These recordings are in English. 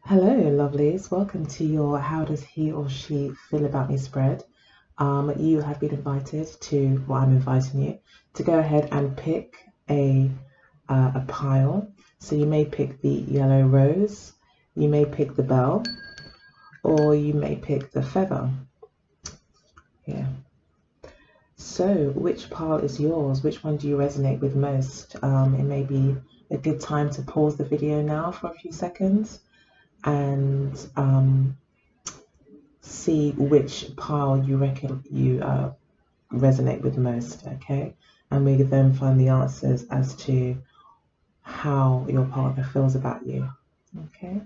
Hello, lovelies. Welcome to your How Does He or She Feel About Me spread. You have been invited to, well, I'm inviting you to go ahead and pick a pile. So you may pick the yellow rose, you may pick the bell, or you may pick the feather. Yeah. So which pile is yours? Which one do you resonate with most? It may be a good time to pause the video now for a few seconds and see which pile you reckon you resonate with most, okay? And we then find the answers as to how your partner feels about you, okay?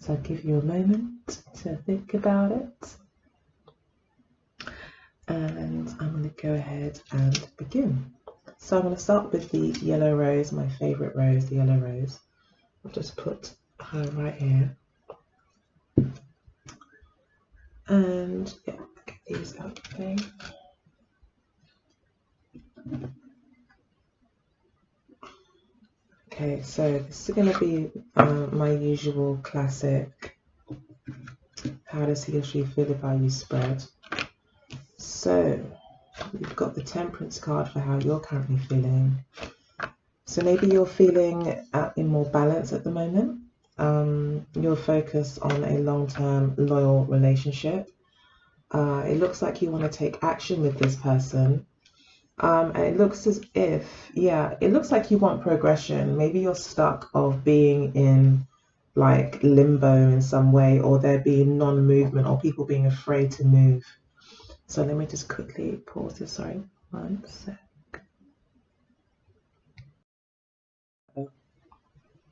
So I'll give you a moment to think about it. And I'm going to go ahead and begin. So I'm going to start with the yellow rose, my favorite rose, the yellow rose. I'll just put her right here. And yeah, get these out of the way. Okay, so this is going to be my usual classic How Does He or She Feel About You spread. So you've got the Temperance card for how you're currently feeling. So maybe you're feeling in more balance at the moment. You're focused on a long-term loyal relationship. It looks like you want to take action with this person. And it looks as if, yeah, it looks like you want progression. Maybe you're stuck of being in like limbo in some way, or there being non-movement, or people being afraid to move. So let me just quickly pause this. Sorry, one sec. Oh,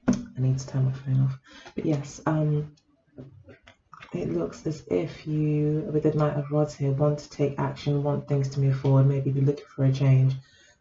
I need to turn my phone off. But yes, it looks as if you, with the Knight of Rods here, want to take action, want things to move forward, maybe be looking for a change.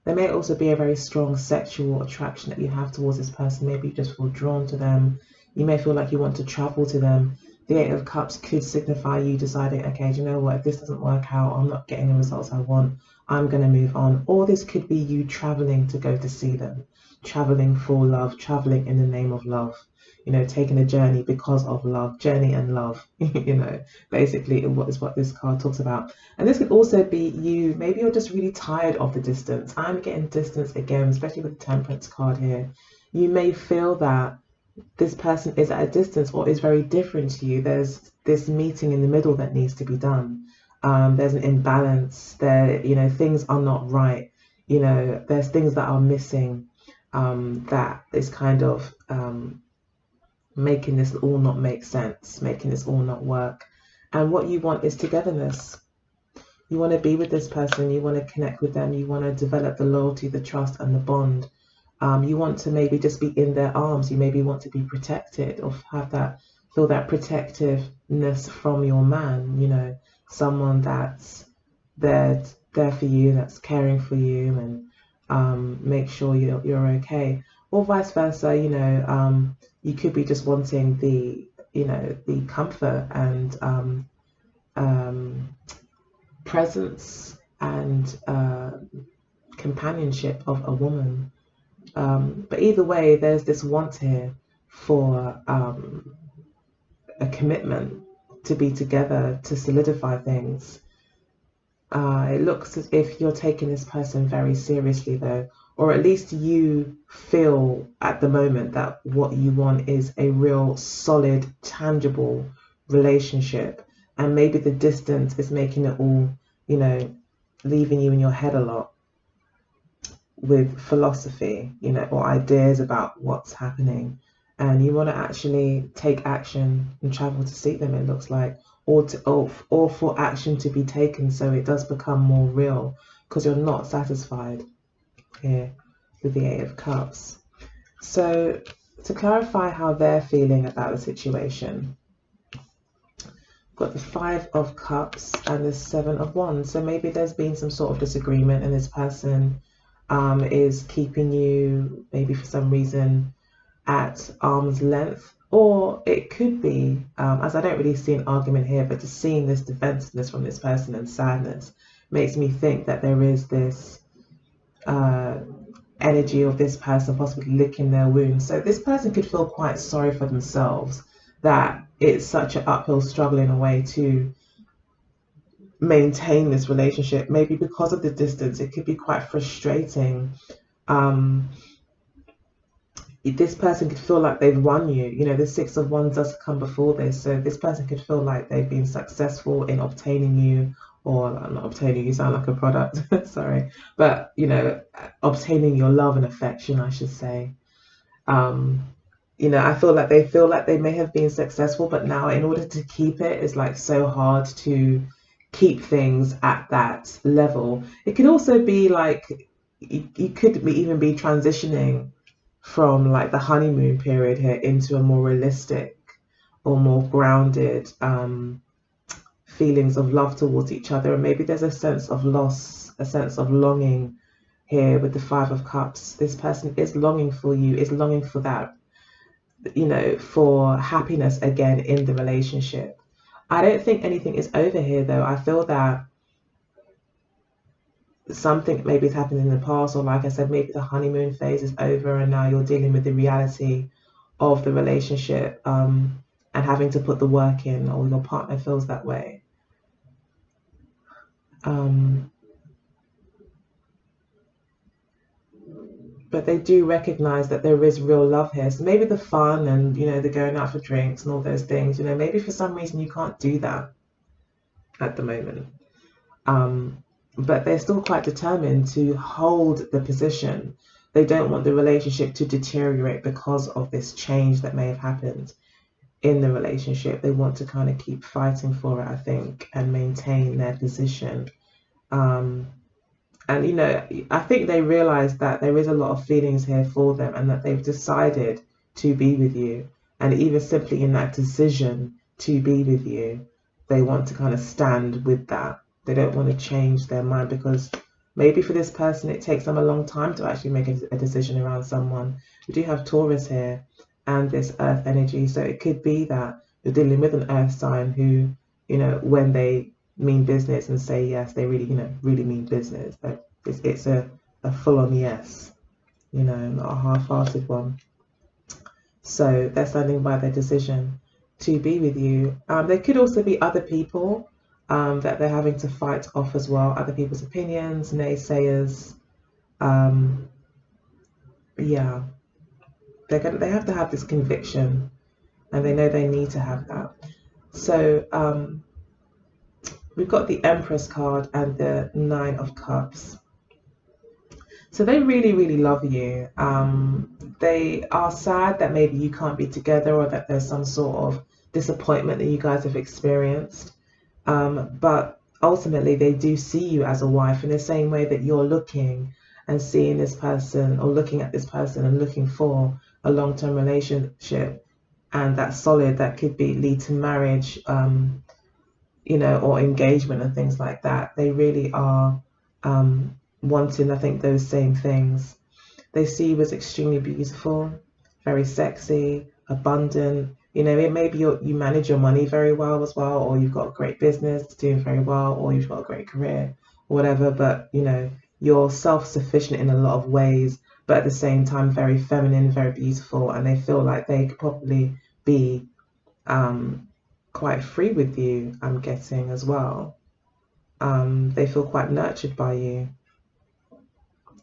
There may also be a very strong sexual attraction that you have towards this person. Maybe you just feel drawn to them. You may feel like you want to travel to them. The Eight of Cups could signify you deciding, okay, do you know what, if this doesn't work out, I'm not getting the results I want, I'm going to move on. Or this could be you traveling to go to see them, traveling for love, traveling in the name of love. You know, taking a journey because of love, journey and love, you know, basically is what this card talks about. And this could also be you, maybe you're just really tired of the distance. I'm getting distance again, especially with the Temperance card here. You may feel that this person is at a distance or is very different to you. There's this meeting in the middle that needs to be done. There's an imbalance there, you know, things are not right. You know, there's things that are missing that is kind of making this all not make sense, making this all not work. And what you want is togetherness. You want to be with this person, you want to connect with them, you want to develop the loyalty, the trust, and the bond. You want to maybe just be in their arms. You maybe want to be protected or have that, feel that protectiveness from your man, you know, someone that's there for you, that's caring for you, and make sure you're okay. Or vice versa, you know, you could be just wanting the, you know, the comfort and presence and companionship of a woman. But either way, there's this want here for a commitment to be together, to solidify things. It looks as if you're taking this person very seriously, though, or at least you feel at the moment that what you want is a real solid, tangible relationship. And maybe the distance is making it all, you know, leaving you in your head a lot with philosophy, you know, or ideas about what's happening. And you want to actually take action and travel to see them, it looks like, or for action to be taken so it does become more real, because you're not satisfied here with the Eight of Cups. So to clarify how they're feeling about the situation, got the Five of Cups and the Seven of Wands. So maybe there's been some sort of disagreement and this person is keeping you maybe for some reason at arm's length. Or it could be, as I don't really see an argument here, but just seeing this defensiveness from this person and sadness makes me think that there is this energy of this person possibly licking their wounds. So this person could feel quite sorry for themselves that it's such an uphill struggle in a way to maintain this relationship. Maybe because of the distance, it could be quite frustrating. Um, this person could feel like they've won you. You know, the Six of Wands does come before this, so this person could feel like they've been successful in obtaining you, or not obtaining you sound like a product, sorry, but you know, obtaining your love and affection, I should say. Um, you know, I feel like they may have been successful, but now in order to keep it, it's like so hard to keep things at that level. It could also be like you could even be transitioning from like the honeymoon period here into a more realistic or more grounded feelings of love towards each other. And maybe there's a sense of loss, a sense of longing here with the Five of Cups. This person is longing for you, is longing for that, you know, for happiness again in the relationship. I don't think anything is over here though. I feel that something maybe has happened in the past, or like I said, maybe the honeymoon phase is over and now you're dealing with the reality of the relationship, and having to put the work in, or your partner feels that way. But they do recognize that there is real love here. So maybe the fun and, you know, the going out for drinks and all those things, you know, maybe for some reason you can't do that at the moment. But they're still quite determined to hold the position. They don't want the relationship to deteriorate because of this change that may have happened in the relationship. They want to kind of keep fighting for it, I think, and maintain their position. And, you know, I think they realize that there is a lot of feelings here for them and that they've decided to be with you. And even simply in that decision to be with you, they want to kind of stand with that. They don't want to change their mind, because maybe for this person, it takes them a long time to actually make a decision around someone. We do have Taurus here and this earth energy. So it could be that you're dealing with an earth sign who, you know, when they mean business and say yes, they really, you know, really mean business. It's a full-on yes, you know, not a half-hearted one. So they're standing by their decision to be with you. There could also be other people that they're having to fight off as well, other people's opinions, naysayers. Yeah, they have to have this conviction, and they know they need to have that. So we've got the Empress card and the Nine of Cups. So they really, really love you. They are sad that maybe you can't be together, or that there's some sort of disappointment that you guys have experienced. But ultimately, they do see you as a wife in the same way that you're looking and seeing this person, or looking at this person and looking for a long-term relationship, and that's solid, that could be lead to marriage, you know, or engagement and things like that. They really are wanting, I think, those same things. They see you as extremely beautiful, very sexy, abundant. You know, it may be you manage your money very well as well, or you've got a great business doing very well, or you've got a great career, or whatever. But, you know, you're self-sufficient in a lot of ways, but at the same time, very feminine, very beautiful. And they feel like they could probably be quite free with you, I'm getting as well. They feel quite nurtured by you.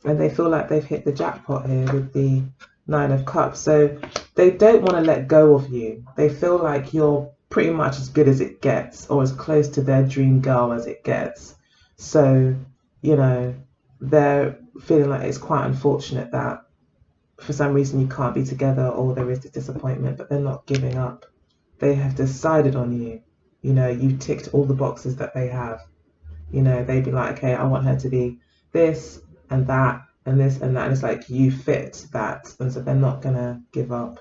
And they feel like they've hit the jackpot here with the Nine of Cups. So they don't want to let go of you. They feel like you're pretty much as good as it gets, or as close to their dream girl as it gets. So, you know, they're feeling like it's quite unfortunate that for some reason you can't be together, or there is the disappointment, but they're not giving up. They have decided on you. You know, you ticked all the boxes that they have. You know, they'd be like, okay, I want her to be this and that and this and that. And it's like, you fit that. And so they're not going to give up.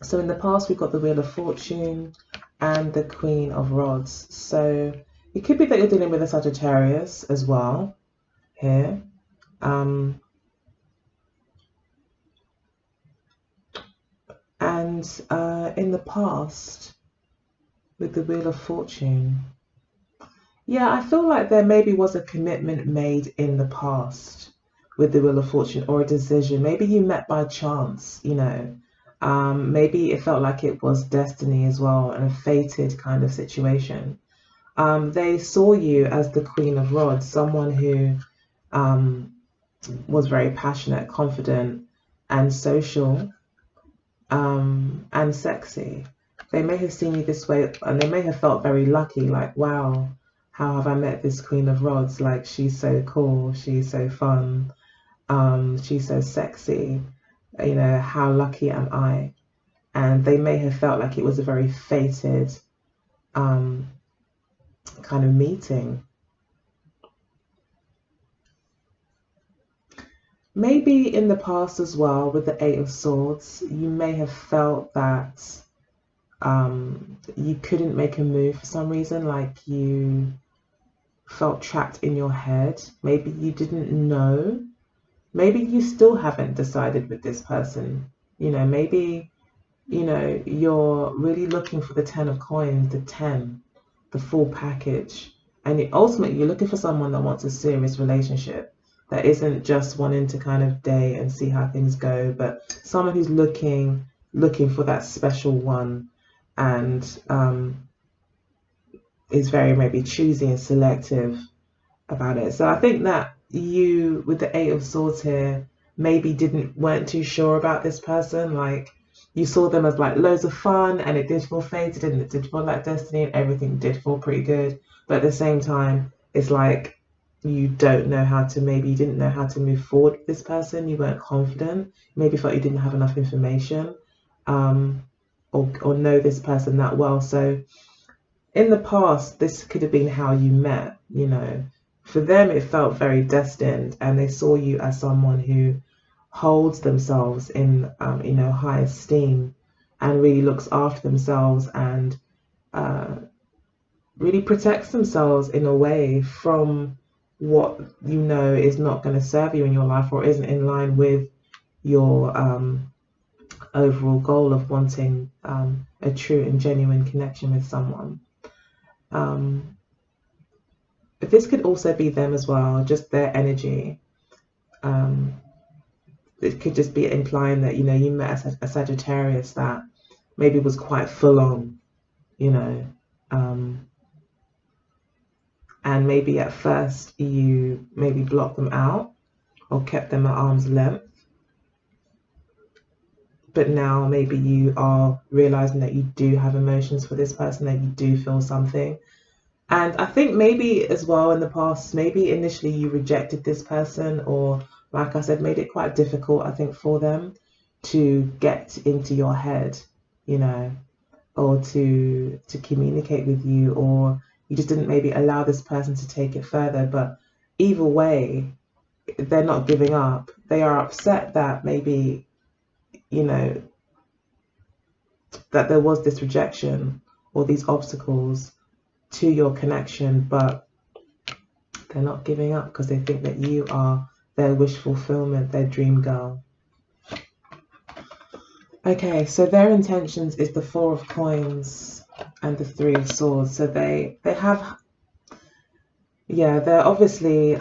So in the past, we've got the Wheel of Fortune and the Queen of Rods. So it could be that you're dealing with a Sagittarius as well here. And in the past, with the Wheel of Fortune, yeah, I feel like there maybe was a commitment made in the past with the Wheel of Fortune, or a decision. Maybe you met by chance, you know, Maybe it felt like it was destiny as well, and a fated kind of situation. They saw you as the Queen of Rods, someone who was very passionate, confident, and social, and sexy. They may have seen you this way, and they may have felt very lucky, like, wow, how have I met this Queen of Rods? Like, she's so cool, she's so fun, she's so sexy. You know, how lucky am I? And they may have felt like it was a very fated kind of meeting. Maybe in the past as well, with the Eight of Swords, you may have felt that you couldn't make a move for some reason, like you felt trapped in your head. Maybe you didn't know. Maybe you still haven't decided with this person. You know, maybe, you know, you're really looking for the 10 of coins, the 10, the full package. And ultimately, you're looking for someone that wants a serious relationship, that isn't just wanting to kind of date and see how things go, but someone who's looking for that special one, and is very maybe choosy and selective about it. So I think that you, with the Eight of Swords here, maybe weren't too sure about this person. Like, you saw them as like loads of fun, and it did feel fated, and it did feel like destiny, and everything did feel pretty good. But at the same time, it's like you didn't know how to move forward with this person. You weren't confident. Maybe felt you didn't have enough information, or know this person that well. So in the past, this could have been how you met. You know, for them, it felt very destined, and they saw you as someone who holds themselves in high esteem, and really looks after themselves, and really protects themselves in a way from what you know is not going to serve you in your life, or isn't in line with your overall goal of wanting a true and genuine connection with someone. But this could also be them as well, just their energy. It could just be implying that, you know, you met a Sagittarius that maybe was quite full on, you know, and maybe at first you maybe blocked them out or kept them at arm's length, but now maybe you are realizing that you do have emotions for this person, that you do feel something. And I think maybe as well in the past, maybe initially you rejected this person, or like I said, made it quite difficult, I think, for them to get into your head, you know, or to communicate with you, or you just didn't maybe allow this person to take it further. But either way, they're not giving up. They are upset that maybe, you know, that there was this rejection or these obstacles to your connection, but they're not giving up because they think that you are their wish fulfillment, their dream girl. Okay, so their intentions is the Four of Coins and the Three of Swords. So they have, yeah, they're obviously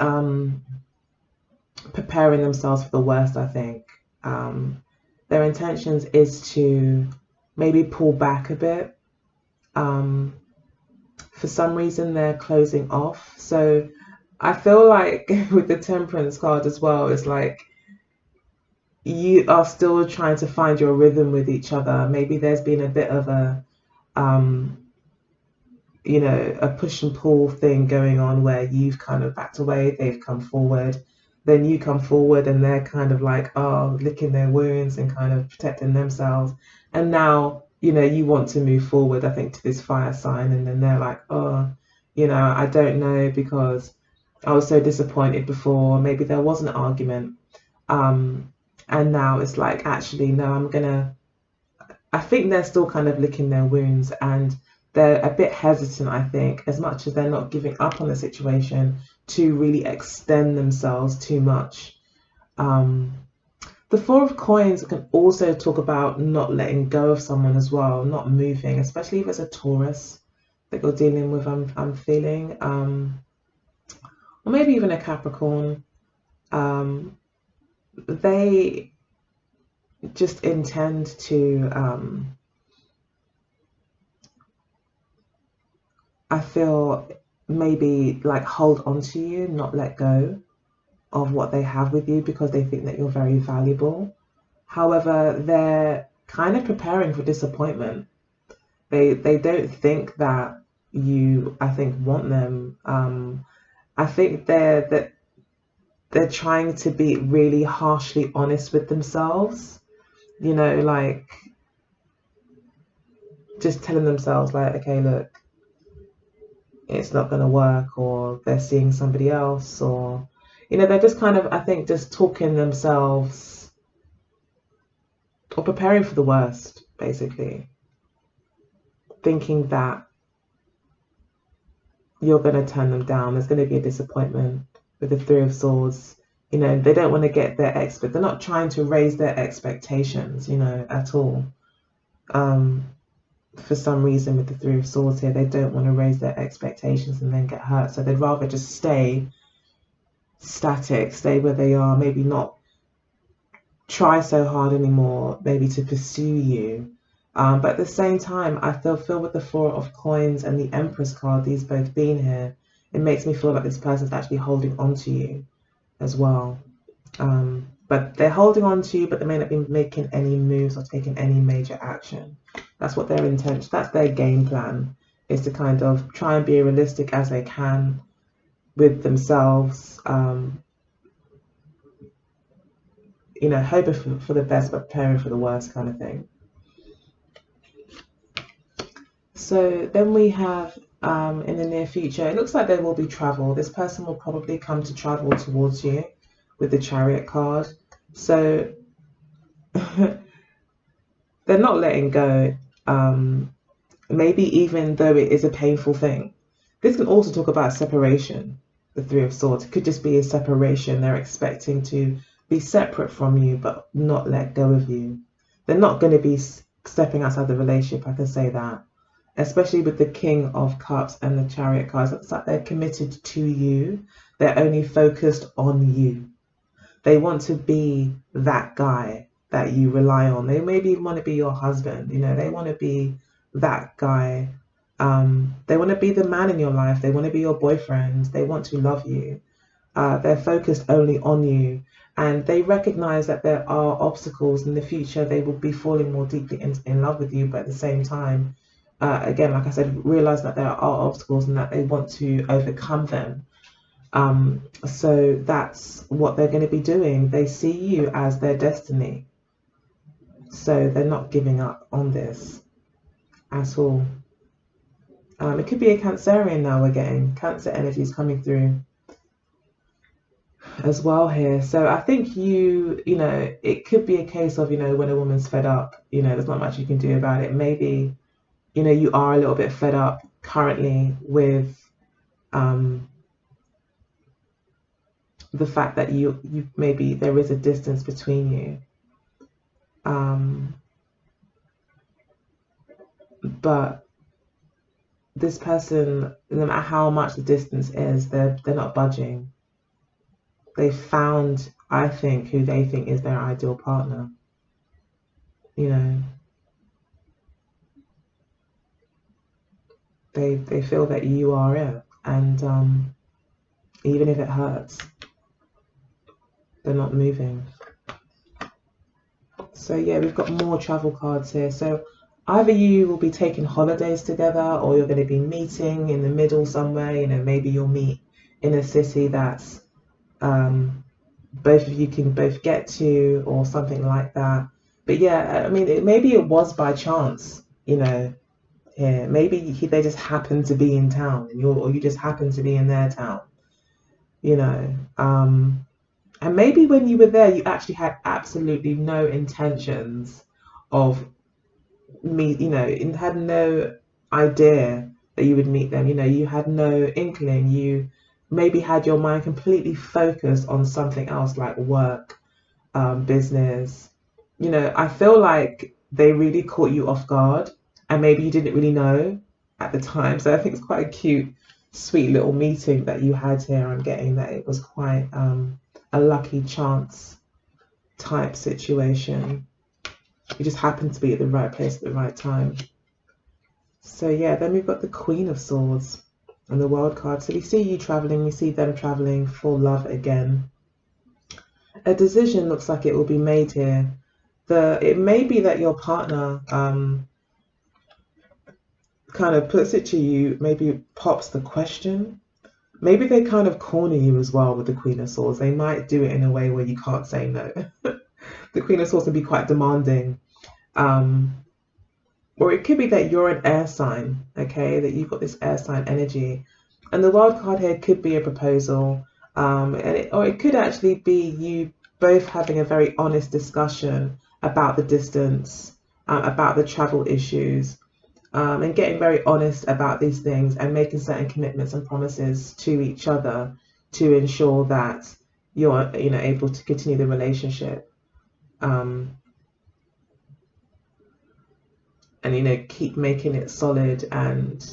preparing themselves for the worst, I think. Their intentions is to maybe pull back a bit. For some reason, they're closing off. So I feel like with the Temperance card as well, it's like you are still trying to find your rhythm with each other. Maybe there's been a bit of a a push and pull thing going on, where you've kind of backed away, they've come forward, then you come forward, and they're kind of like, oh, licking their wounds and kind of protecting themselves. And now, you know, you want to move forward, I think, to this fire sign, and then they're like, oh, you know, I don't know, because I was so disappointed before. Maybe there was an argument. And now it's like, actually, no, I think they're still kind of licking their wounds, and they're a bit hesitant, I think, as much as they're not giving up on the situation, to really extend themselves too much. The Four of Coins can also talk about not letting go of someone as well, not moving, especially if it's a Taurus that you're dealing with, I'm feeling, or maybe even a Capricorn. They just intend to, I feel, maybe like hold on to you, not let go of what they have with you because they think that you're very valuable. However, they're kind of preparing for disappointment. They don't think that you, I think, want them. I think they're trying to be really harshly honest with themselves. You know, like just telling themselves like, okay, look, it's not going to work, or they're seeing somebody else, or they're just kind of, I think, just talking themselves or preparing for the worst, basically, thinking that you're going to turn them down. There's going to be a disappointment with the Three of Swords. They don't want to get they're not trying to raise their expectations, at all. For some reason, with the Three of Swords here, they don't want to raise their expectations and then get hurt. So they'd rather just stay static, stay where they are, maybe not try so hard anymore, maybe to pursue you. But at the same time, I feel with the Four of Coins and the Empress card, these both being here, it makes me feel like this person's actually holding on to you as well. But they're holding on to you, but they may not be making any moves or taking any major action. That's what their intention, that's their game plan, is to kind of try and be realistic as they can with themselves, hoping for the best but preparing for the worst kind of thing. So then we have in the near future, it looks like there will be travel. This person will probably come to travel towards you with the Chariot card. So they're not letting go, maybe even though it is a painful thing. This can also talk about separation, the Three of Swords. It could just be a separation. They're expecting to be separate from you but not let go of you. They're not going to be stepping outside the relationship, I can say that. Especially with the King of Cups and the Chariot cards. It's like they're committed to you. They're only focused on you. They want to be that guy that you rely on. They maybe want to be your husband. They want to be that guy. They want to be the man in your life. They want to be your boyfriend. They want to love you. They're focused only on you. And they recognize that there are obstacles in the future. They will be falling more deeply in love with you. But at the same time, again, like I said, realize that there are obstacles and that they want to overcome them. So that's what they're going to be doing. They see you as their destiny. So they're not giving up on this at all. It could be a Cancerian now we're getting. Cancer energies coming through as well here. So I think it could be a case of, when a woman's fed up, there's not much you can do about it. Maybe, you are a little bit fed up currently with the fact that you maybe there is a distance between you. But this person, no matter how much the distance is, they're not budging. They found, I think, who they think is their ideal partner. They feel that you are it, and even if it hurts, they're not moving. So yeah, we've got more travel cards here. So either you will be taking holidays together, or you're going to be meeting in the middle somewhere. Maybe you'll meet in a city that's both of you can both get to, or something like that. But yeah, I mean, maybe it was by chance, here. Maybe they just happened to be in town, or you just happened to be in their town, and maybe when you were there, you actually had absolutely no intentions of and had no idea that you would meet them. You had no inkling. You maybe had your mind completely focused on something else, like work, business. I feel like they really caught you off guard, and maybe you didn't really know at the time. So I think it's quite a cute, sweet little meeting that you had here. I'm getting that it was quite a lucky chance type situation. You just happen to be at the right place at the right time. So yeah, then we've got the Queen of Swords and the World card. So we see you traveling, we see them traveling for love again. A decision looks like it will be made here. It may be that your partner kind of puts it to you, maybe pops the question. Maybe they kind of corner you as well with the Queen of Swords. They might do it in a way where you can't say no. The Queen of Swords can be quite demanding. Or it could be that you're an air sign, okay, that you've got this air sign energy. And the World card here could be a proposal, or it could actually be you both having a very honest discussion about the distance, about the travel issues, and getting very honest about these things and making certain commitments and promises to each other to ensure that you're, able to continue the relationship. And keep making it solid and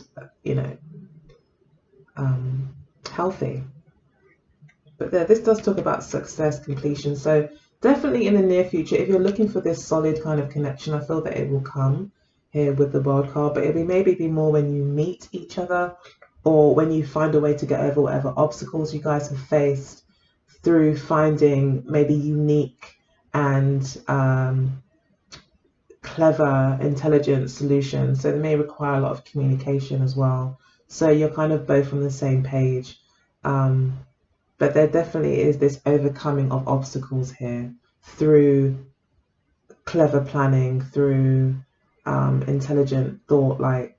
healthy. But this does talk about success, completion. So definitely in the near future, if you're looking for this solid kind of connection, I feel that it will come here with the World card. But it'll maybe be more when you meet each other, or when you find a way to get over whatever obstacles you guys have faced through finding maybe unique and clever, intelligent solutions. So they may require a lot of communication as well. So you're kind of both on the same page. But there definitely is this overcoming of obstacles here through clever planning, through intelligent thought, like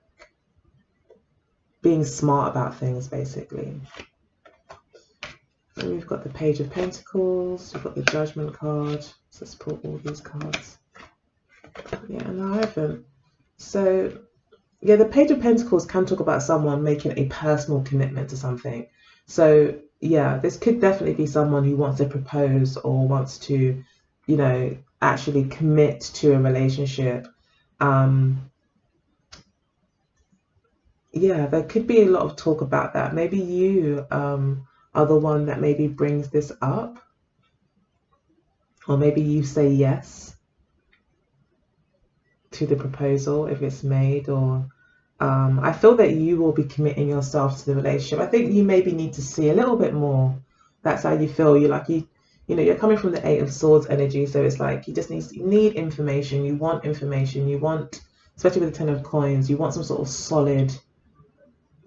being smart about things, basically. So we've got the Page of Pentacles, we've got the Judgment card. So let's pull all these cards. Yeah, and the Hierophant. So yeah, the Page of Pentacles can talk about someone making a personal commitment to something. So yeah, this could definitely be someone who wants to propose or wants to, actually commit to a relationship. Yeah, there could be a lot of talk about that. Maybe you are the one that maybe brings this up, or maybe you say yes to the proposal if it's made, or I feel that you will be committing yourself to the relationship. I think you maybe need to see a little bit more. That's how you feel. You're coming from the Eight of Swords energy, so it's like you need information. You want information. You want, especially with the Ten of Coins, you want some sort of solid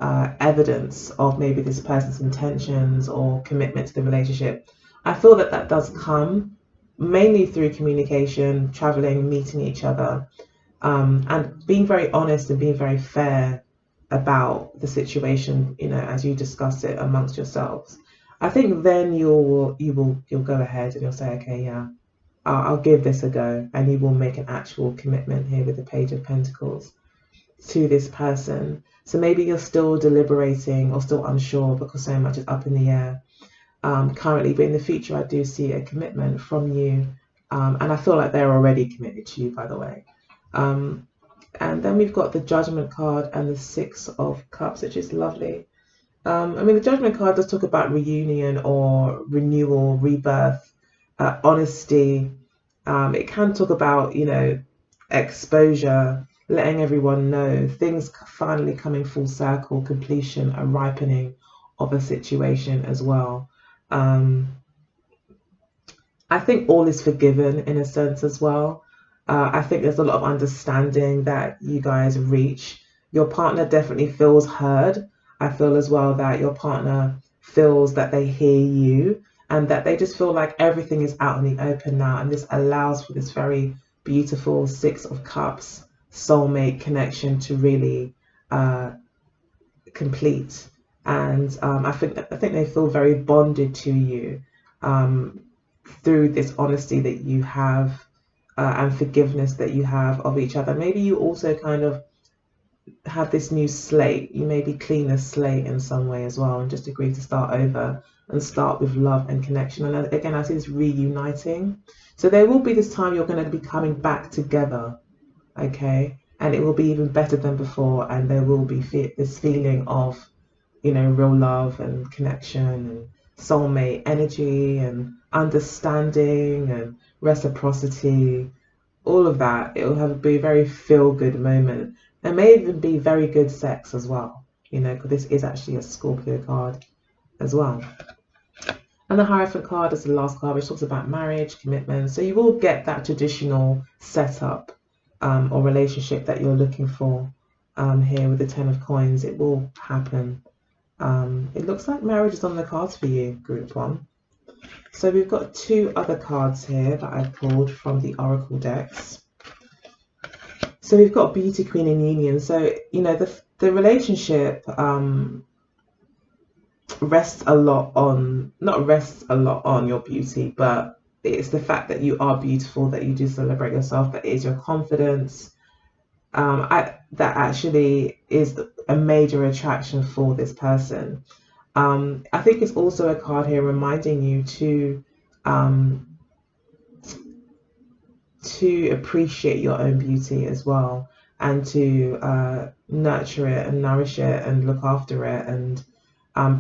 evidence of maybe this person's intentions or commitment to the relationship. I feel that that does come mainly through communication, traveling, meeting each other. And being very honest and being very fair about the situation, as you discuss it amongst yourselves. I think then you'll go ahead and you'll say, okay, yeah, I'll give this a go, and you will make an actual commitment here with the Page of Pentacles to this person. So maybe you're still deliberating or still unsure because so much is up in the air currently, but in the future I do see a commitment from you, and I feel like they're already committed to you, by the way. And then we've got the Judgment card and the Six of Cups, which is lovely. The Judgment card does talk about reunion or renewal, rebirth, honesty. It can talk about, exposure, letting everyone know, things finally coming full circle, completion, a ripening of a situation as well. I think all is forgiven in a sense as well. I think there's a lot of understanding that you guys reach. Your partner definitely feels heard. I feel as well that your partner feels that they hear you and that they just feel like everything is out in the open now. And this allows for this very beautiful Six of Cups soulmate connection to really complete. And I think they feel very bonded to you through this honesty that you have. And forgiveness that you have of each other. Maybe you also kind of have this new slate. You maybe clean the slate in some way as well and just agree to start over and start with love and connection. And again, I see this reuniting. So there will be this time you're going to be coming back together, okay? And it will be even better than before. And there will be this feeling of, real love and connection and soulmate energy and understanding and reciprocity, all of that. It will be a very feel-good moment. There may even be very good sex as well, you know, because this is actually a Scorpio card as well. And the Hierophant card is the last card, which talks about marriage, commitment. So you will get that traditional setup or relationship that you're looking for here with the Ten of Coins. It will happen. It looks like marriage is on the cards for you, Group 1. So we've got 2 other cards here that I've pulled from the Oracle decks. So we've got Beauty, Queen, and Union. So, you know, the relationship rests a lot on, not rests a lot on your beauty, but it's the fact that you are beautiful, that you do celebrate yourself, that is your confidence. That actually is a major attraction for this person. I think it's also a card here reminding you to appreciate your own beauty as well, and to nurture it and nourish it and look after it and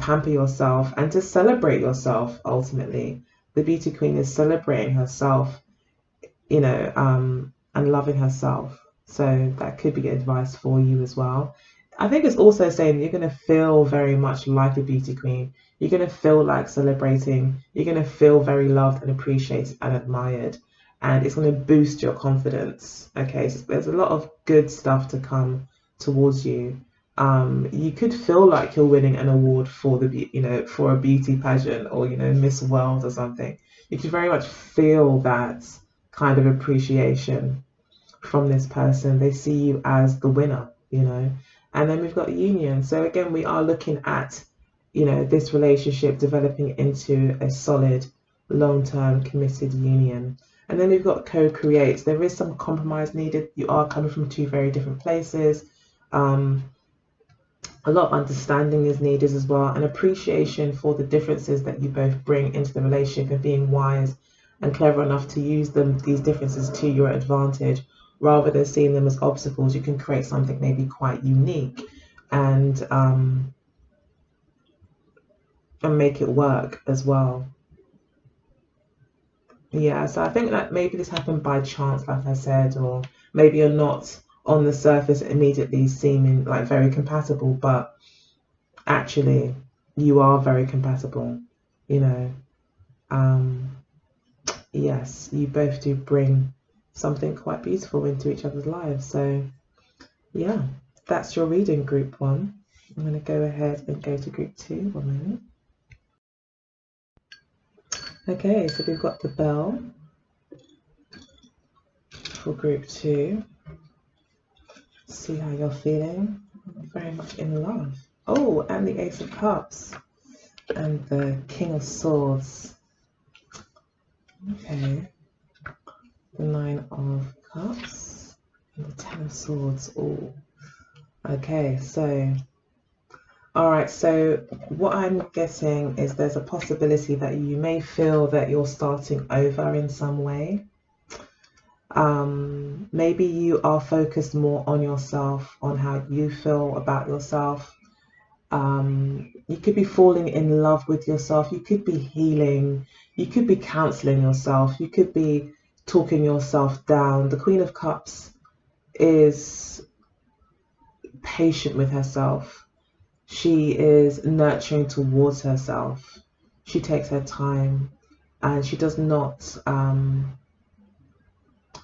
pamper yourself and to celebrate yourself. Ultimately, the Beauty Queen is celebrating herself, you know, and loving herself. So that could be advice for you as well. I think it's also saying you're going to feel very much like a beauty queen. You're going to feel like celebrating. You're going to feel very loved and appreciated and admired. And it's going to boost your confidence. Okay, so there's a lot of good stuff to come towards you. You could feel like you're winning an award for the, you know, for a beauty pageant, or, you know, Miss World or something. You could very much feel that kind of appreciation from this person. They see you as the winner, you know. And then we've got Union. So again, we are looking at, you know, this relationship developing into a solid, long-term committed union. And then we've got co-create. There is some compromise needed. You are coming from 2 very different places. A lot of understanding is needed as well, and appreciation for the differences that you both bring into the relationship, and being wise and clever enough to use these differences to your advantage, rather than seeing them as obstacles. You can create something maybe quite unique and make it work as well. Yeah, so I think that maybe this happened by chance, like I said, or maybe you're not on the surface immediately seeming like very compatible, but actually you are very compatible, you know. Yes, you both do bring something quite beautiful into each other's lives. So yeah, that's your reading, Group 1. I'm going to go ahead and go to Group 2. 1 moment. Okay, so we've got the bell for Group 2. See how you're feeling. Very much in love. Oh, and the Ace of Cups and the King of Swords. Okay, the 9 of Cups and the 10 of Swords. Oh, okay, so all right, so what I'm getting is there's a possibility that you may feel that you're starting over in some way. Maybe you are focused more on yourself, on how you feel about yourself. You could be falling in love with yourself. You could be healing. You could be counseling yourself. You could be talking yourself down. The Queen of Cups is patient with herself. She is nurturing towards herself. She takes her time, and she does not,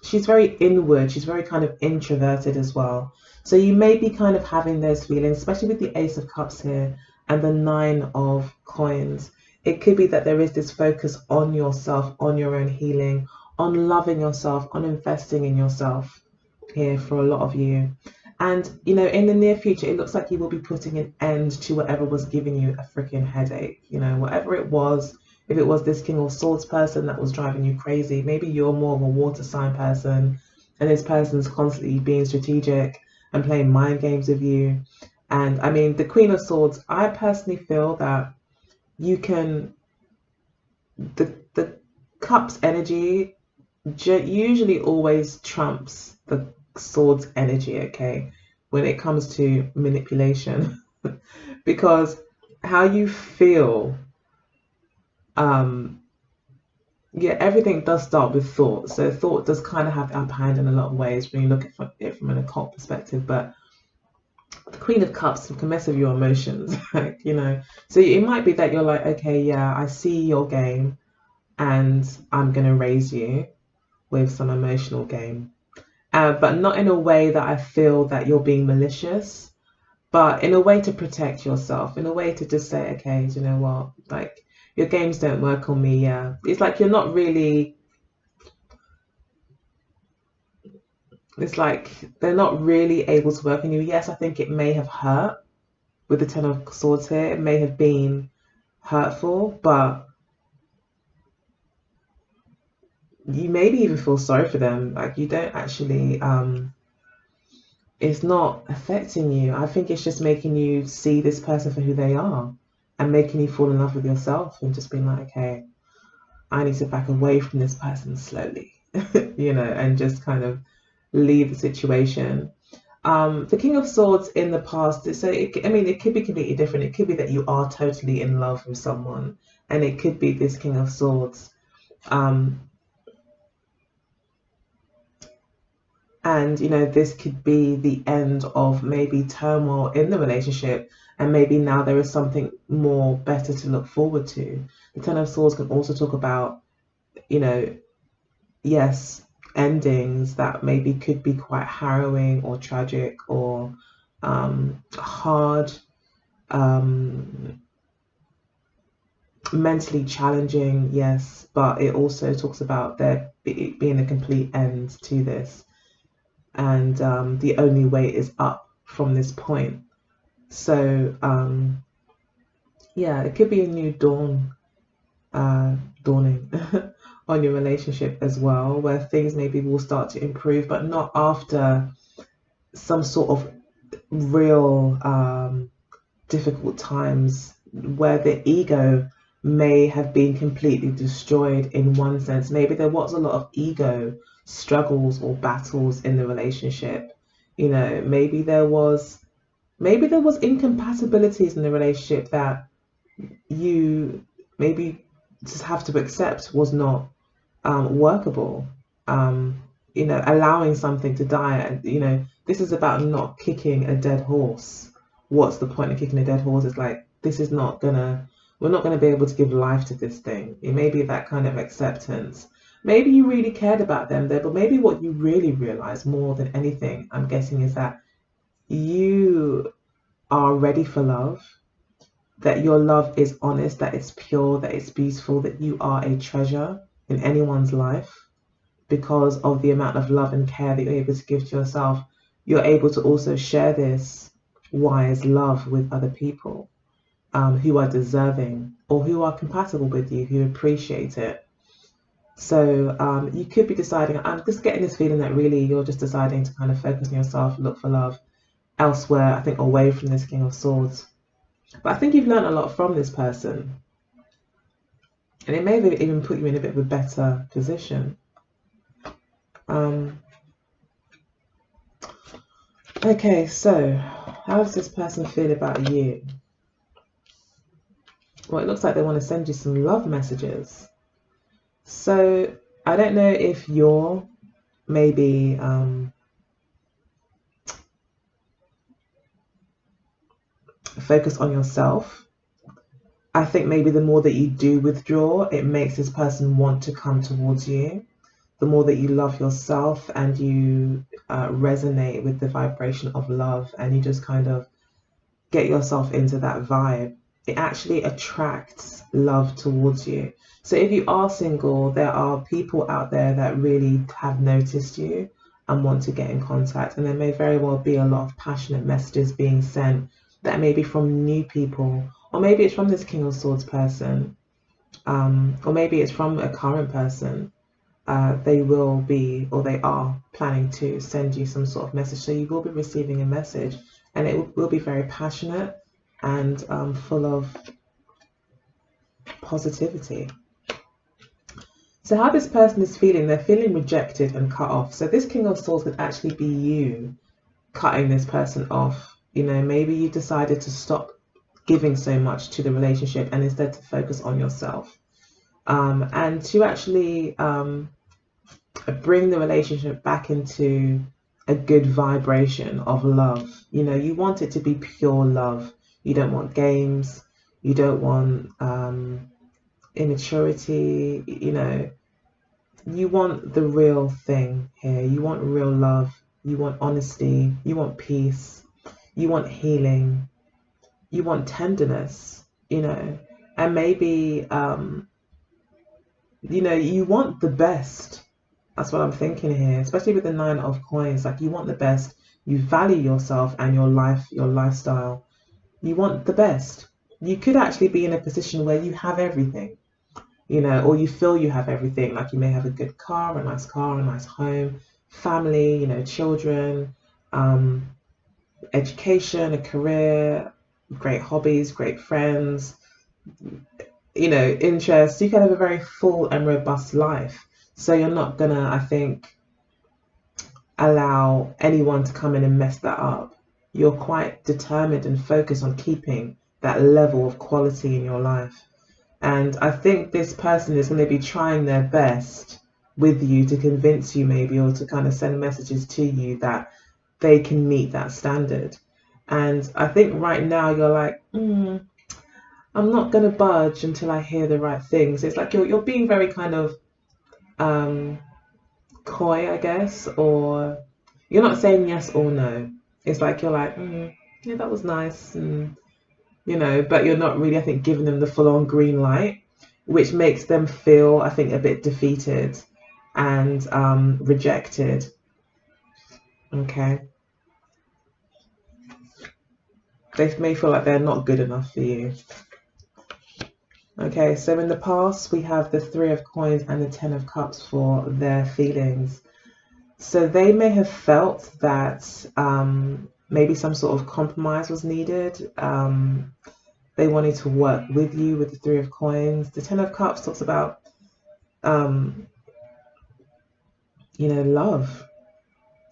she's very inward. She's very kind of introverted as well. So you may be kind of having those feelings, especially with the Ace of Cups here and the 9 of Coins. It could be that there is this focus on yourself, on your own healing, on loving yourself, on investing in yourself here for a lot of you. And, you know, in the near future, it looks like you will be putting an end to whatever was giving you a freaking headache. You know, whatever it was, if it was this King of Swords person that was driving you crazy, maybe you're more of a water sign person, and this person's constantly being strategic and playing mind games with you. And I mean, the Queen of Swords, I personally feel that you can, the Cups energy usually always trumps the Swords energy, okay, when it comes to manipulation. Because how you feel yeah, everything does start with thought. So thought does kind of have the upper hand in a lot of ways when you look at it from an occult perspective. But the Queen of Cups can mess with your emotions, like, you know. So it might be that you're like, okay, yeah, I see your game, and I'm gonna raise you with some emotional game, but not in a way that I feel that you're being malicious, but in a way to protect yourself, in a way to just say, okay, do you know what, like, your games don't work on me. Yeah, it's like you're not really, it's like they're not really able to work on you. Yes, I think it may have hurt with the Ten of Swords here. It may have been hurtful, but you maybe even feel sorry for them. Like, you don't actually, it's not affecting you. I think it's just making you see this person for who they are and making you fall in love with yourself and just being like, okay, I need to back away from this person slowly, you know, and just kind of leave the situation. The King of Swords in the past, so I mean, it could be completely different. It could be that you are totally in love with someone, and it could be this King of Swords. Um, and, you know, this could be the end of maybe turmoil in the relationship, and maybe now there is something more better to look forward to. The Ten of Swords can also talk about, you know, yes, endings that maybe could be quite harrowing or tragic or hard, mentally challenging, yes, but it also talks about there being a complete end to this, and the only way is up from this point. So yeah, it could be a new dawning on your relationship as well, where things maybe will start to improve, but not after some sort of real difficult times where the ego may have been completely destroyed in one sense. Maybe there was a lot of ego struggles or battles in the relationship. You know, maybe there was incompatibilities in the relationship that you maybe just have to accept was not workable. Um, you know, allowing something to die, and, you know, this is about not kicking a dead horse. What's the point of kicking a dead horse? It's like, this is not gonna, we're not gonna be able to give life to this thing. It may be that kind of acceptance. Maybe you really cared about them there, but maybe what you really realize more than anything, I'm guessing, is that you are ready for love, that your love is honest, that it's pure, that it's beautiful, that you are a treasure in anyone's life because of the amount of love and care that you're able to give to yourself. You're able to also share this wise love with other people who are deserving or who are compatible with you, who appreciate it. So you could be deciding, I'm just getting this feeling that really you're just deciding to kind of focus on yourself, look for love elsewhere, I think away from this King of Swords. But I think you've learned a lot from this person, and it may have even put you in a bit of a better position. Okay, so how does this person feel about you? Well, it looks like they want to send you some love messages. So I don't know if you're maybe focused on yourself. I think maybe the more that you do withdraw, it makes this person want to come towards you. The more that you love yourself and you resonate with the vibration of love, and you just kind of get yourself into that vibe, it actually attracts love towards you. So if you are single, there are people out there that really have noticed you and want to get in contact, and there may very well be a lot of passionate messages being sent that may be from new people, or maybe it's from this King of Swords person, or maybe it's from a current person. They will be, or they are planning to send you some sort of message. So you will be receiving a message, and it will be very passionate and full of positivity. So how this person is feeling, they're feeling rejected and cut off. So this King of Swords could actually be you cutting this person off. You know, maybe you decided to stop giving so much to the relationship and instead to focus on yourself. and to actually bring the relationship back into a good vibration of love. You know, you want it to be pure love. You don't want games. You don't want immaturity. You know, you want the real thing here. You want real love. You want honesty. You want peace. You want healing. You want tenderness. You know, and maybe you know, you want the best. That's what I'm thinking here, especially with the 9 of coins. Like, you want the best. You value yourself and your life, your lifestyle. You want the best. You could actually be in a position where you have everything, you know, or you feel you have everything. Like, you may have a good car, a nice home, family, you know, children, education, a career, great hobbies, great friends, you know, interests. You can have a very full and robust life. So you're not gonna, I think, allow anyone to come in and mess that up. You're quite determined and focused on keeping that level of quality in your life. And I think this person is going to be trying their best with you to convince you, maybe, or to kind of send messages to you that they can meet that standard. And I think right now you're like, I'm not going to budge until I hear the right things. It's like you're being very kind of coy, I guess, or you're not saying yes or no. It's like you're like, yeah, that was nice, and you know, but you're not really, I think, giving them the full-on green light, which makes them feel, I think, a bit defeated and rejected. Okay, they may feel like they're not good enough for you. Okay, so in the past we have the 3 of coins and the 10 of cups for their feelings. So they may have felt that maybe some sort of compromise was needed. They wanted to work with you with the 3 of coins. The 10 of cups talks about, you know, love.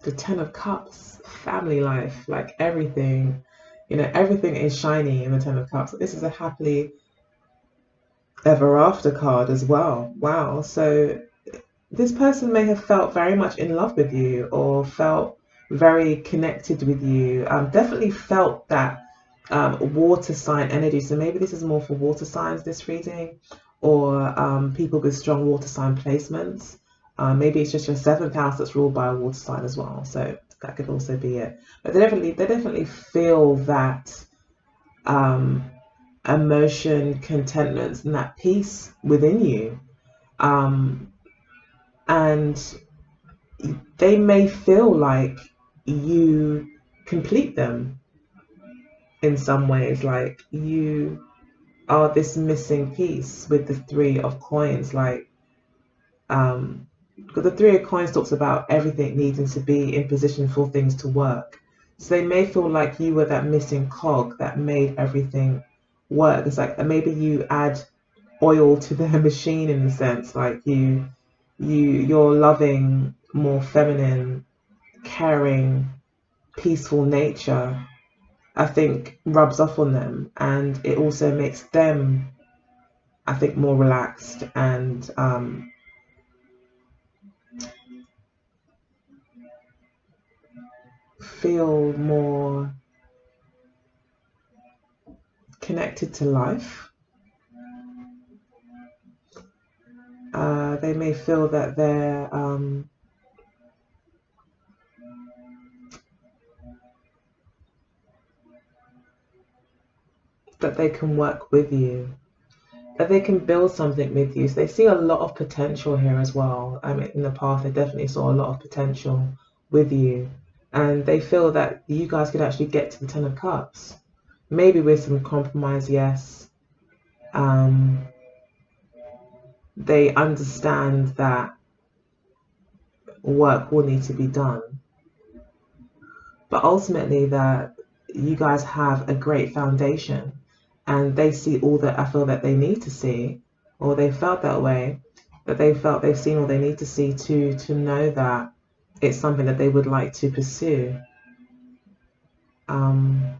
The 10 of cups, family life, like everything, you know, everything is shiny in the 10 of cups. This is a happily ever after card as well. Wow. So this person may have felt very much in love with you, or felt very connected with you. Definitely felt that water sign energy. So maybe this is more for water signs, this reading, or people with strong water sign placements. Maybe it's just your 7th house that's ruled by a water sign as well. So that could also be it. But they definitely feel that emotion, contentment, and that peace within you. And they may feel like you complete them in some ways, like you are this missing piece with the 3 of coins. Like, because the 3 of coins talks about everything needing to be in position for things to work. So they may feel like you were that missing cog that made everything work. It's like maybe you add oil to their machine, in a sense, like your loving, more feminine, caring, peaceful nature, I think, rubs off on them, and it also makes them, I think, more relaxed and feel more connected to life. They may feel that that they can work with you, that they can build something with you. So they see a lot of potential here as well. I mean, in the past, they definitely saw a lot of potential with you, and they feel that you guys could actually get to the 10 of cups, maybe with some compromise. Yes, they understand that work will need to be done, but ultimately that you guys have a great foundation, and they see all that I feel that they need to see, or they felt that way, that they felt they've seen all they need to see to know that it's something that they would like to pursue. Um,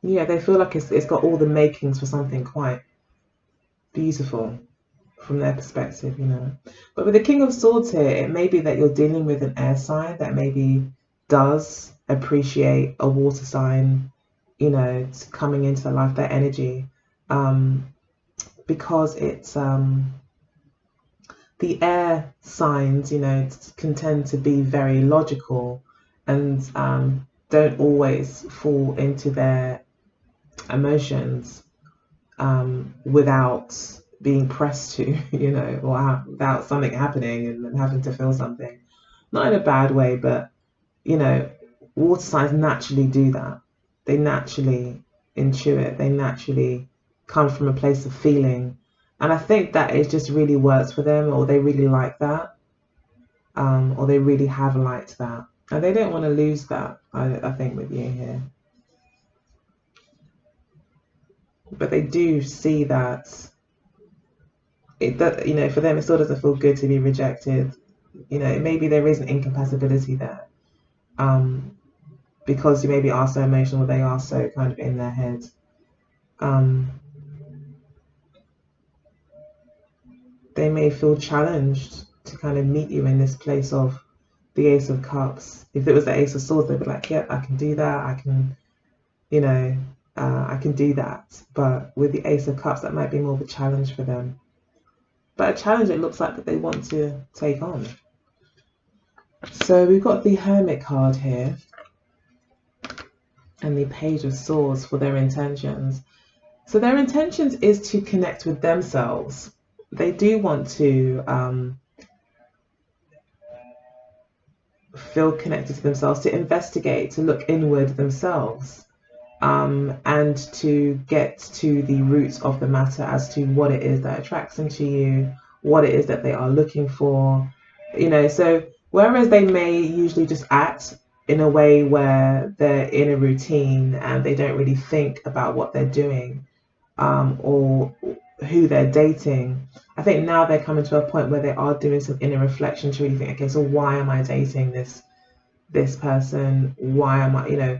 Yeah, they feel like it's got all the makings for something quite beautiful from their perspective, you know. But with the King of Swords here, it may be that you're dealing with an air sign that maybe does appreciate a water sign, you know, coming into their life, their energy, because it's the air signs, you know, can tend to be very logical and don't always fall into their emotions without being pressed to, you know, or without something happening and then having to feel something. Not in a bad way, but, you know, water signs naturally do that. They naturally intuit, they naturally come from a place of feeling. And I think that it just really works for them, or they really like that, or they really have liked that. And they don't want to lose that, I think, with you here. But they do see that you know, for them, it still doesn't feel good to be rejected. You know, maybe there is an incompatibility there, because you maybe are so emotional, they are so kind of in their head. They may feel challenged to kind of meet you in this place of the Ace of Cups. If it was the Ace of Swords, they'd be like, "Yep, I can do that. I can, you know, I can do that." But with the Ace of Cups, that might be more of a challenge for them. But a challenge it looks like that they want to take on. So we've got the Hermit card here and the Page of Swords for their intentions. So their intentions is to connect with themselves. They do want to feel connected to themselves, to investigate, to look inward themselves, and to get to the roots of the matter as to what it is that attracts them to you, what it is that they are looking for, you know. So whereas they may usually just act in a way where they're in a routine and they don't really think about what they're doing, or who they're dating, I think now they're coming to a point where they are doing some inner reflection to really think, okay, so why am I dating this person? Why am I, you know,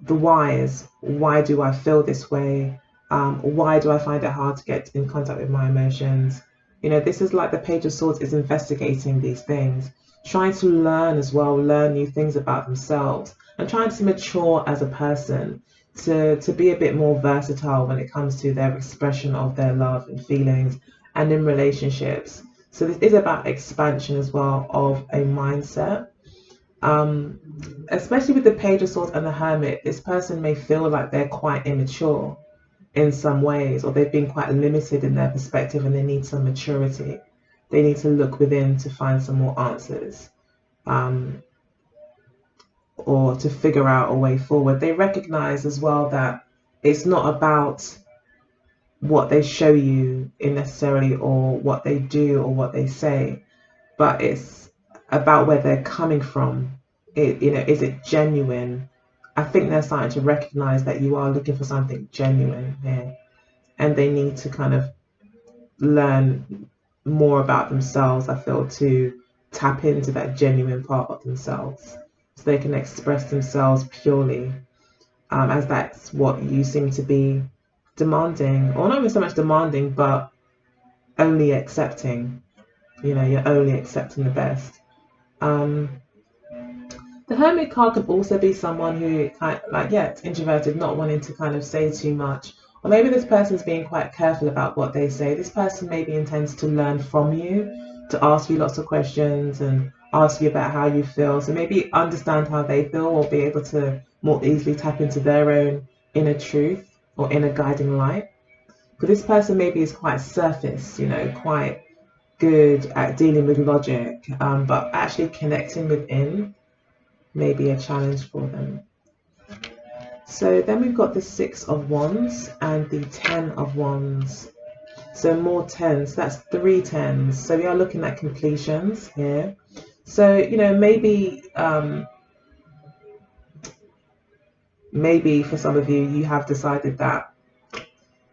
the whys. Why do I feel this way? Why do I find it hard to get in contact with my emotions? You know, this is like the Page of Swords is investigating these things, trying to learn as well, learn new things about themselves, and trying to mature as a person, to be a bit more versatile when it comes to their expression of their love and feelings and in relationships. So this is about expansion as well of a mindset. Especially with the Page of Swords and the Hermit, this person may feel like they're quite immature in some ways, or they've been quite limited in their perspective and they need some maturity. They need to look within to find some more answers, or to figure out a way forward. They recognize as well that it's not about what they show you in necessarily, or what they do or what they say, but it's about where they're coming from. You know, is it genuine? I think they're starting to recognize that you are looking for something genuine here, and they need to kind of learn more about themselves, I feel, to tap into that genuine part of themselves so they can express themselves purely, as that's what you seem to be demanding, or not even so much demanding, but only accepting. You know, you're only accepting the best. The Hermit card could also be someone who kind of, like, yeah, it's introverted, not wanting to kind of say too much. Or maybe this person's being quite careful about what they say. This person maybe intends to learn from you, to ask you lots of questions and ask you about how you feel. So maybe understand how they feel, or be able to more easily tap into their own inner truth or inner guiding light. But this person maybe is quite surface, you know, quite good at dealing with logic, but actually connecting within may be a challenge for them. So then we've got the Six of Wands and the Ten of Wands. So more tens, that's 3 10s. So we are looking at completions here. So, you know, maybe for some of you, you have decided that,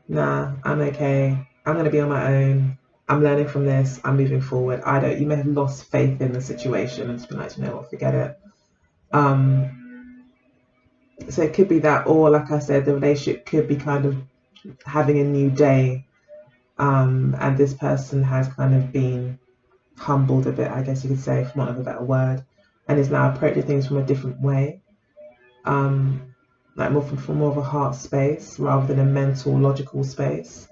nah, I'm okay. I'm going to be on my own. I'm learning from this. I'm moving forward. You may have lost faith in the situation and just been like, you know what, forget it. So it could be that, or like I said, the relationship could be kind of having a new day, and this person has kind of been humbled a bit, I guess you could say, for want of a better word, and is now approaching things from a different way, like more from more of a heart space rather than a mental, logical space.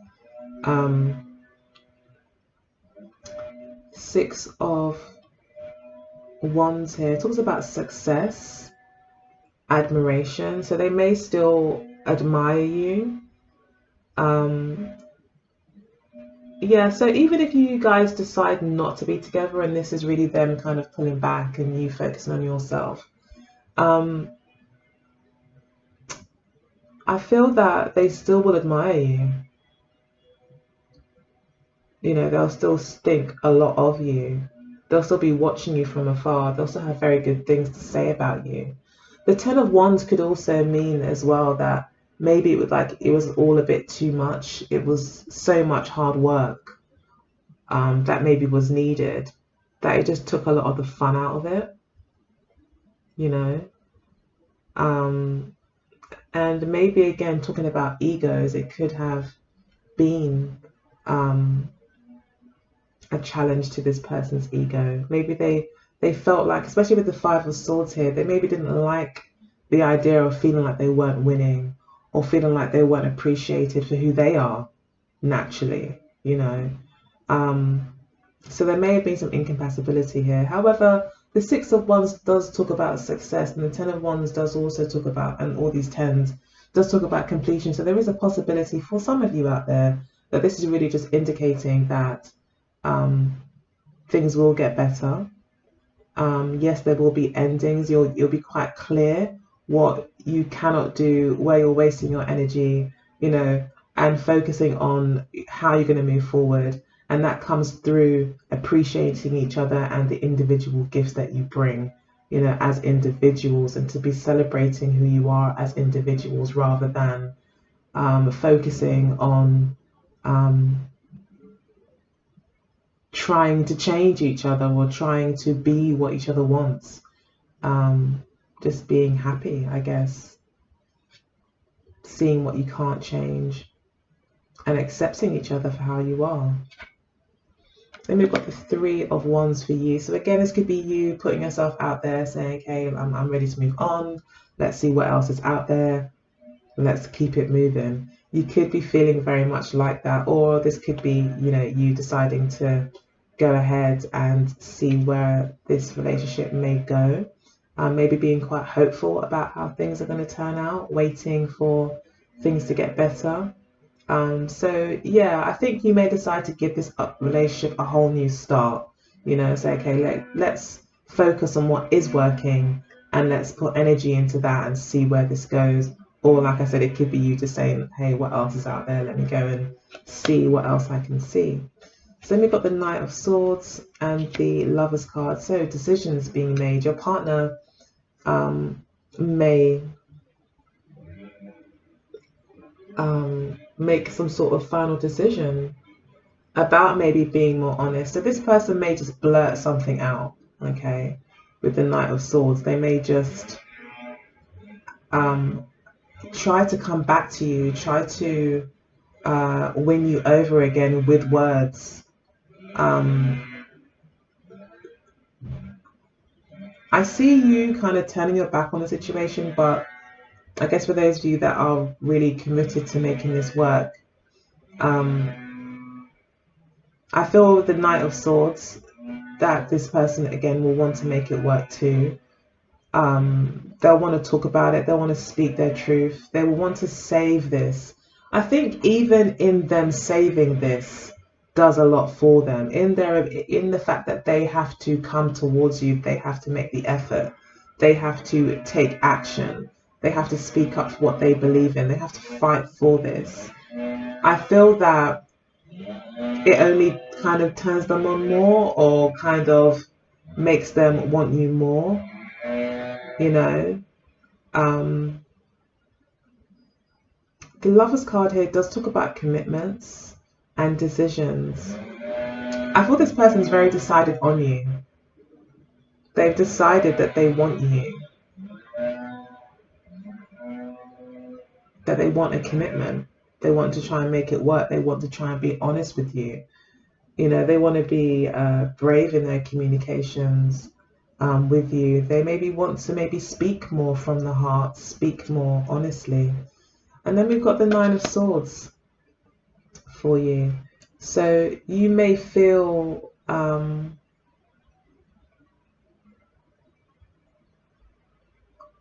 Six of Wands here talks about success, admiration. So they may still admire you. Yeah, so even if you guys decide not to be together and this is really them kind of pulling back and you focusing on yourself, I feel that they still will admire you. You know, they'll still think a lot of you. They'll still be watching you from afar. They'll still have very good things to say about you. The Ten of Wands could also mean as well that maybe it was all a bit too much. It was so much hard work that maybe was needed, that it just took a lot of the fun out of it, you know. And maybe again, talking about egos, it could have been a challenge to this person's ego. Maybe they felt like, especially with the Five of Swords here, they maybe didn't like the idea of feeling like they weren't winning, or feeling like they weren't appreciated for who they are naturally, you know. So there may have been some incompatibility here. However, the Six of Wands does talk about success, and the Ten of Wands does also talk about, and all these tens does talk about completion. So there is a possibility for some of you out there that this is really just indicating that things will get better. Yes, there will be endings. You'll be quite clear what you cannot do, where you're wasting your energy, you know, and focusing on how you're going to move forward. And that comes through appreciating each other and the individual gifts that you bring, you know, as individuals, and to be celebrating who you are as individuals rather than focusing on trying to change each other or trying to be what each other wants. Just being happy, I guess. Seeing what you can't change and accepting each other for how you are. Then we've got the Three of Wands for you. So again, this could be you putting yourself out there saying, okay, I'm ready to move on. Let's see what else is out there. Let's keep it moving. You could be feeling very much like that, or this could be, you know, you deciding to go ahead and see where this relationship may go. Maybe being quite hopeful about how things are going to turn out, waiting for things to get better. So yeah, I think you may decide to give this relationship a whole new start. You know, say, okay, let's focus on what is working and let's put energy into that and see where this goes. Or like I said, it could be you just saying, hey, what else is out there? Let me go and see what else I can see. So then we've got the Knight of Swords and the Lover's card. So decisions being made. Your partner may make some sort of final decision about maybe being more honest. So this person may just blurt something out, okay, with the Knight of Swords. They may just try to come back to you, try to win you over again with words. I see you kind of turning your back on the situation, but I guess for those of you that are really committed to making this work, I feel with the Knight of Swords that this person again will want to make it work too. They'll want to talk about it. They'll want to speak their truth. They will want to save this. I think even in them saving this does a lot for them. In the fact that they have to come towards you, they have to make the effort. They have to take action. They have to speak up for what they believe in. They have to fight for this. I feel that it only kind of turns them on more, or kind of makes them want you more, you know. The Lover's card here does talk about commitments and decisions. I feel this person's very decided on you. They've decided that they want you. that they want a commitment. They want to try and make it work. They want to try and be honest with you. You know, they want to be brave in their communications with you. They maybe want to maybe speak more from the heart, speak more honestly. And then we've got the Nine of Swords for you. So you may feel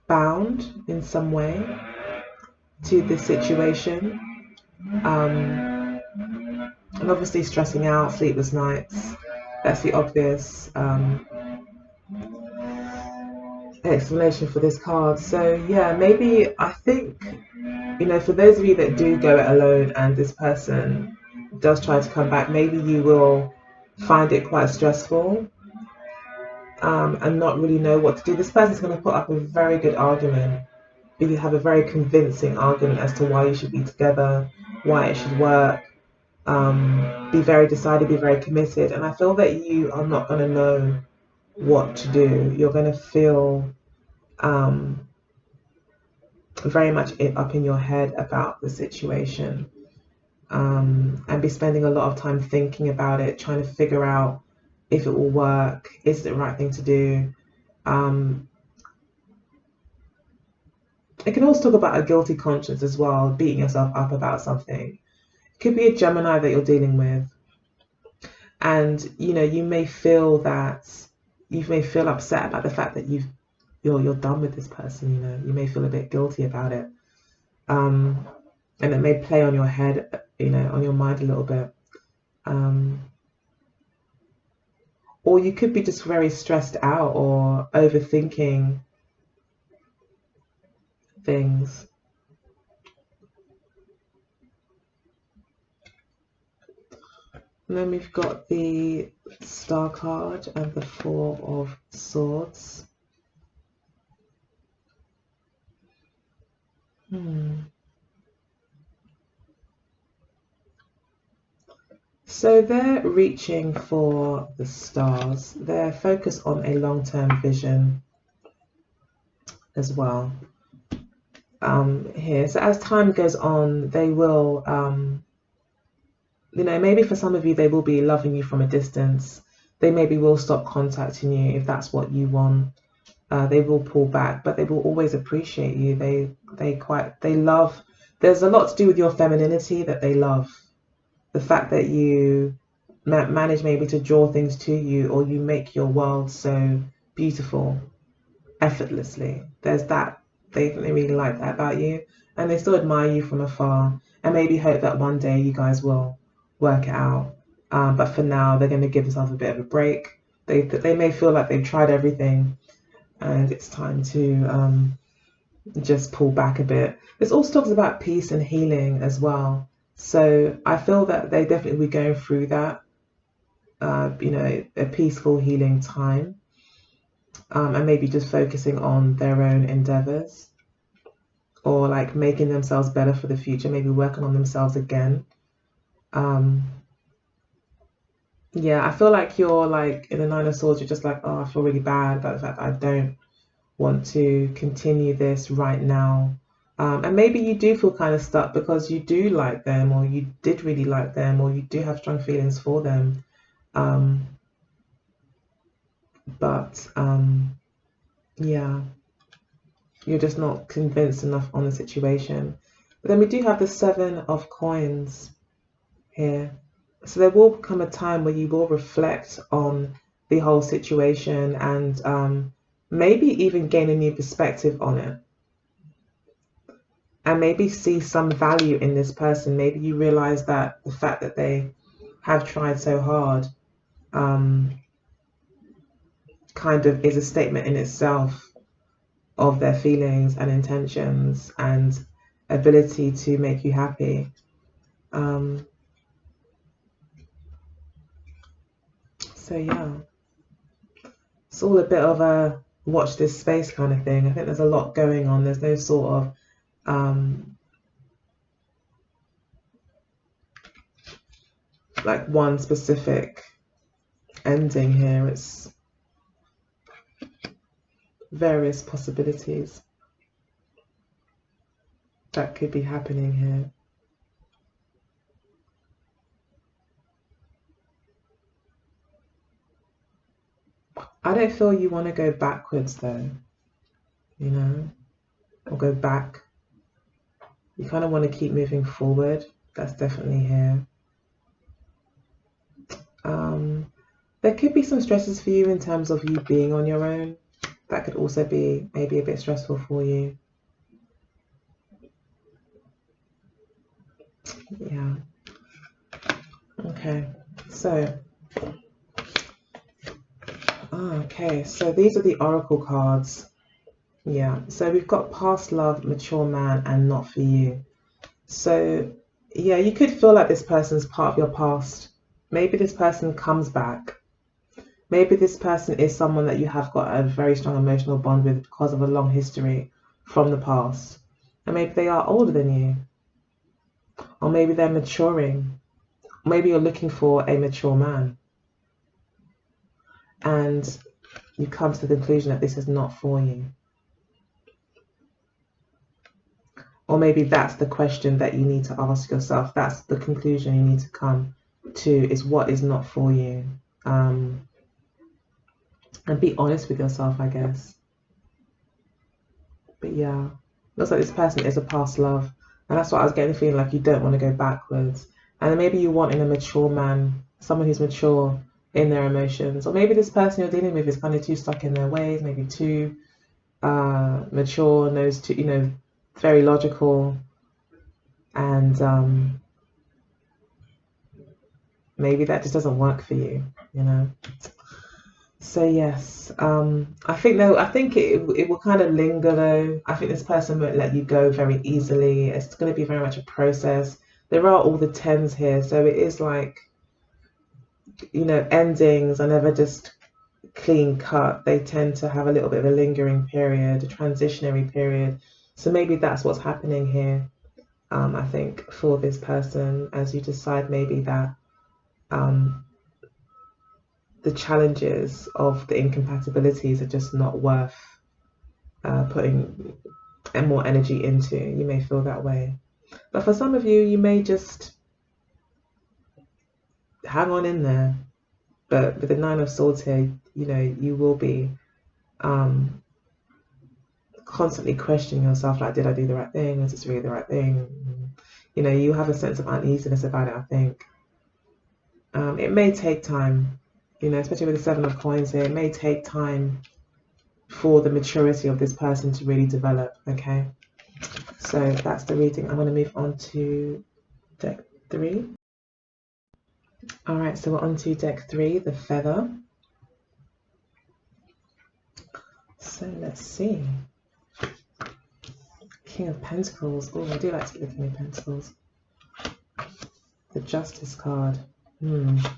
bound in some way to this situation. And obviously stressing out, sleepless nights. That's the obvious explanation for this card. So yeah, maybe I think, you know, for those of you that do go it alone and this person does try to come back, maybe you will find it quite stressful and not really know what to do. This person's going to put up a very good argument. You have a very convincing argument as to why you should be together, why it should work. Be very decided, be very committed. And I feel that you are not going to know what to do. You're going to feel very much up in your head about the situation, and be spending a lot of time thinking about it, trying to figure out if it will work, is it the right thing to do. It can also talk about a guilty conscience as well, beating yourself up about something. It could be a Gemini that you're dealing with, and you know, you may feel upset about the fact that you're done with this person. You know, you may feel a bit guilty about it, and it may play on your head, you know, on your mind a little bit. Or you could be just very stressed out or overthinking things. And then we've got the Star card and the Four of Swords. So they're reaching for the stars. They're focused on a long-term vision as well. Here, so as time goes on, they will, you know, maybe for some of you, they will be loving you from a distance. They maybe will stop contacting you if that's what you want. They will pull back, but they will always appreciate you. They love. There's a lot to do with your femininity that they love. The fact that you manage maybe to draw things to you, or you make your world so beautiful effortlessly. There's that. They really like that about you, and they still admire you from afar, and maybe hope that one day you guys will work it out. But for now, they're going to give themselves a bit of a break. They may feel like they've tried everything, and it's time to just pull back a bit. This also talks about peace and healing as well. So I feel that they definitely will be going through that, you know, a peaceful healing time, and maybe just focusing on their own endeavors, or like making themselves better for the future, maybe working on themselves again. Yeah, I feel like you're like in the Nine of Swords, you're just like, oh, I feel really bad about the fact that I don't want to continue this right now. And maybe you do feel kind of stuck because you do like them, or you did really like them, or you do have strong feelings for them. But yeah, you're just not convinced enough on the situation. But then we do have the Seven of Coins here. So there will come a time where you will reflect on the whole situation and maybe even gain a new perspective on it. And maybe see some value in this person. Maybe you realize that the fact that they have tried so hard kind of is a statement in itself of their feelings and intentions and ability to make you happy. So yeah, it's all a bit of a watch this space kind of thing. I think there's a lot going on. There's no sort of like one specific ending here. It's various possibilities. that could be happening here. I don't feel you want to go backwards though, you know, or go back. You kind of want to keep moving forward. That's definitely here. There could be some stresses for you in terms of you being on your own. That could also be maybe a bit stressful for you. Yeah. Okay. So, okay. So these are the oracle cards. Yeah. So we've got past love, mature man, and not for you. So, yeah, you could feel like this person's part of your past. Maybe this person comes back. Maybe this person is someone that you have got a very strong emotional bond with because of a long history from the past. And maybe they are older than you. Or maybe they're maturing. Maybe you're looking for a mature man. And you come to the conclusion that this is not for you. Or maybe that's the question that you need to ask yourself. That's the conclusion you need to come to, is what is not for you. And be honest with yourself, I guess. But yeah, looks like this person is a past love. And that's what I was getting the feeling, like you don't want to go backwards. And then maybe you want in a mature man, someone who's mature in their emotions. Or maybe this person you're dealing with is kind of too stuck in their ways, maybe too mature, knows too, very logical. And maybe that just doesn't work for you, So yes, I think it will kind of linger though. I think this person won't let you go very easily. It's going to be very much a process. There are all the tens here, so it is like, endings are never just clean cut. They tend to have a little bit of a lingering period, a transitionary period. So maybe that's what's happening here. I think for this person, as you decide maybe that the challenges of the incompatibilities are just not worth putting more energy into. You may feel that way. But for some of you, you may just hang on in there. But with the Nine of Swords here, you will be constantly questioning yourself, like, did I do the right thing? Is this really the right thing? You have a sense of uneasiness about it, I think. It may take time, especially with the Seven of Coins here. It may take time for the maturity of this person to really develop, okay? So that's the reading. I'm going to move on to deck 3. All right, so we're on to deck 3, the Feather. So let's see. King of Pentacles. Oh, I do like to get the King of Pentacles. The Justice card. The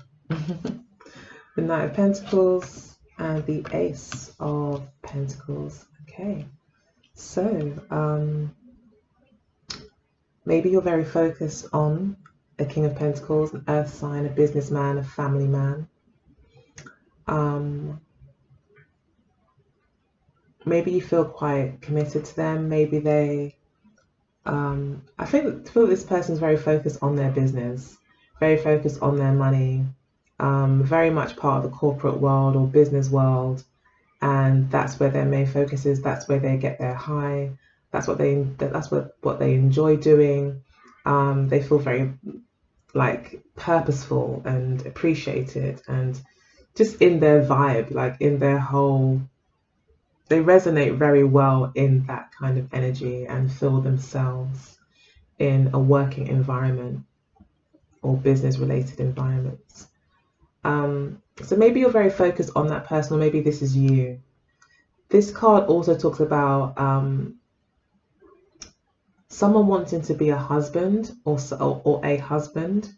Knight of Pentacles and the Ace of Pentacles. Okay, so maybe you're very focused on a King of Pentacles, an earth sign, a businessman, a family man. Maybe you feel quite committed to them. Maybe they, I feel this person's very focused on their business, very focused on their money, very much part of the corporate world or business world. And that's where their main focus is. That's where they get their high. That's what they enjoy doing. They feel very purposeful and appreciated, and just in their vibe, like in their whole, they resonate very well in that kind of energy and feel themselves in a working environment or business related environments. So maybe you're very focused on that person, or maybe this is you. This card also talks about someone wanting to be a husband or a husband,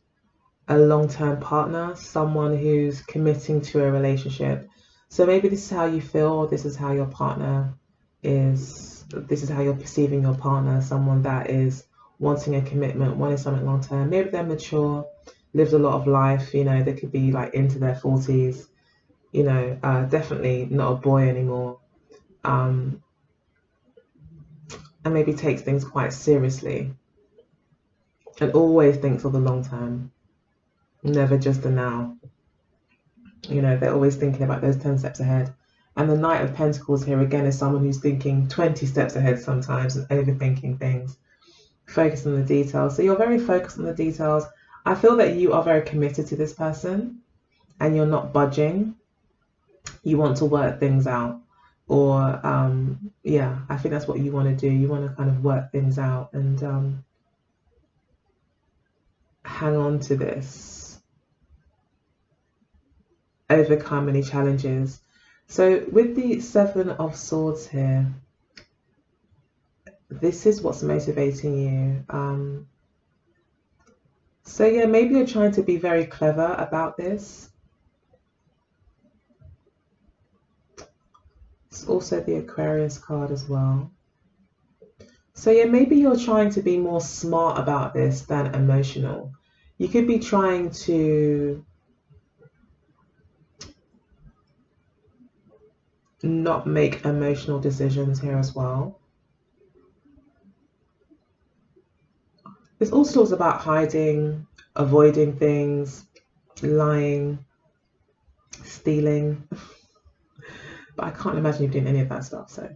a long-term partner, someone who's committing to a relationship. So maybe this is how you feel, or this is how your partner is, this is how you're perceiving your partner, someone that is wanting a commitment, wanting something long-term. Maybe they're mature, lived a lot of life, they could be like into their 40s, definitely not a boy anymore. and maybe takes things quite seriously and always thinks of the long term, never just the now. You know, they're always thinking about those 10 steps ahead. And the Knight of Pentacles here again is someone who's thinking 20 steps ahead sometimes and overthinking things, focused on the details. So you're very focused on the details. I feel that you are very committed to this person and you're not budging. You want to work things out. Or, yeah, I think that's what you want to do. You want to kind of work things out and hang on to this, overcome any challenges. So with the Seven of Swords here, this is what's motivating you. So yeah, maybe you're trying to be very clever about this. It's also the Aquarius card as well. So yeah, maybe you're trying to be more smart about this than emotional. You could be trying to not make emotional decisions here as well. This also talks about hiding, avoiding things, lying, stealing. But I can't imagine you doing any of that stuff, so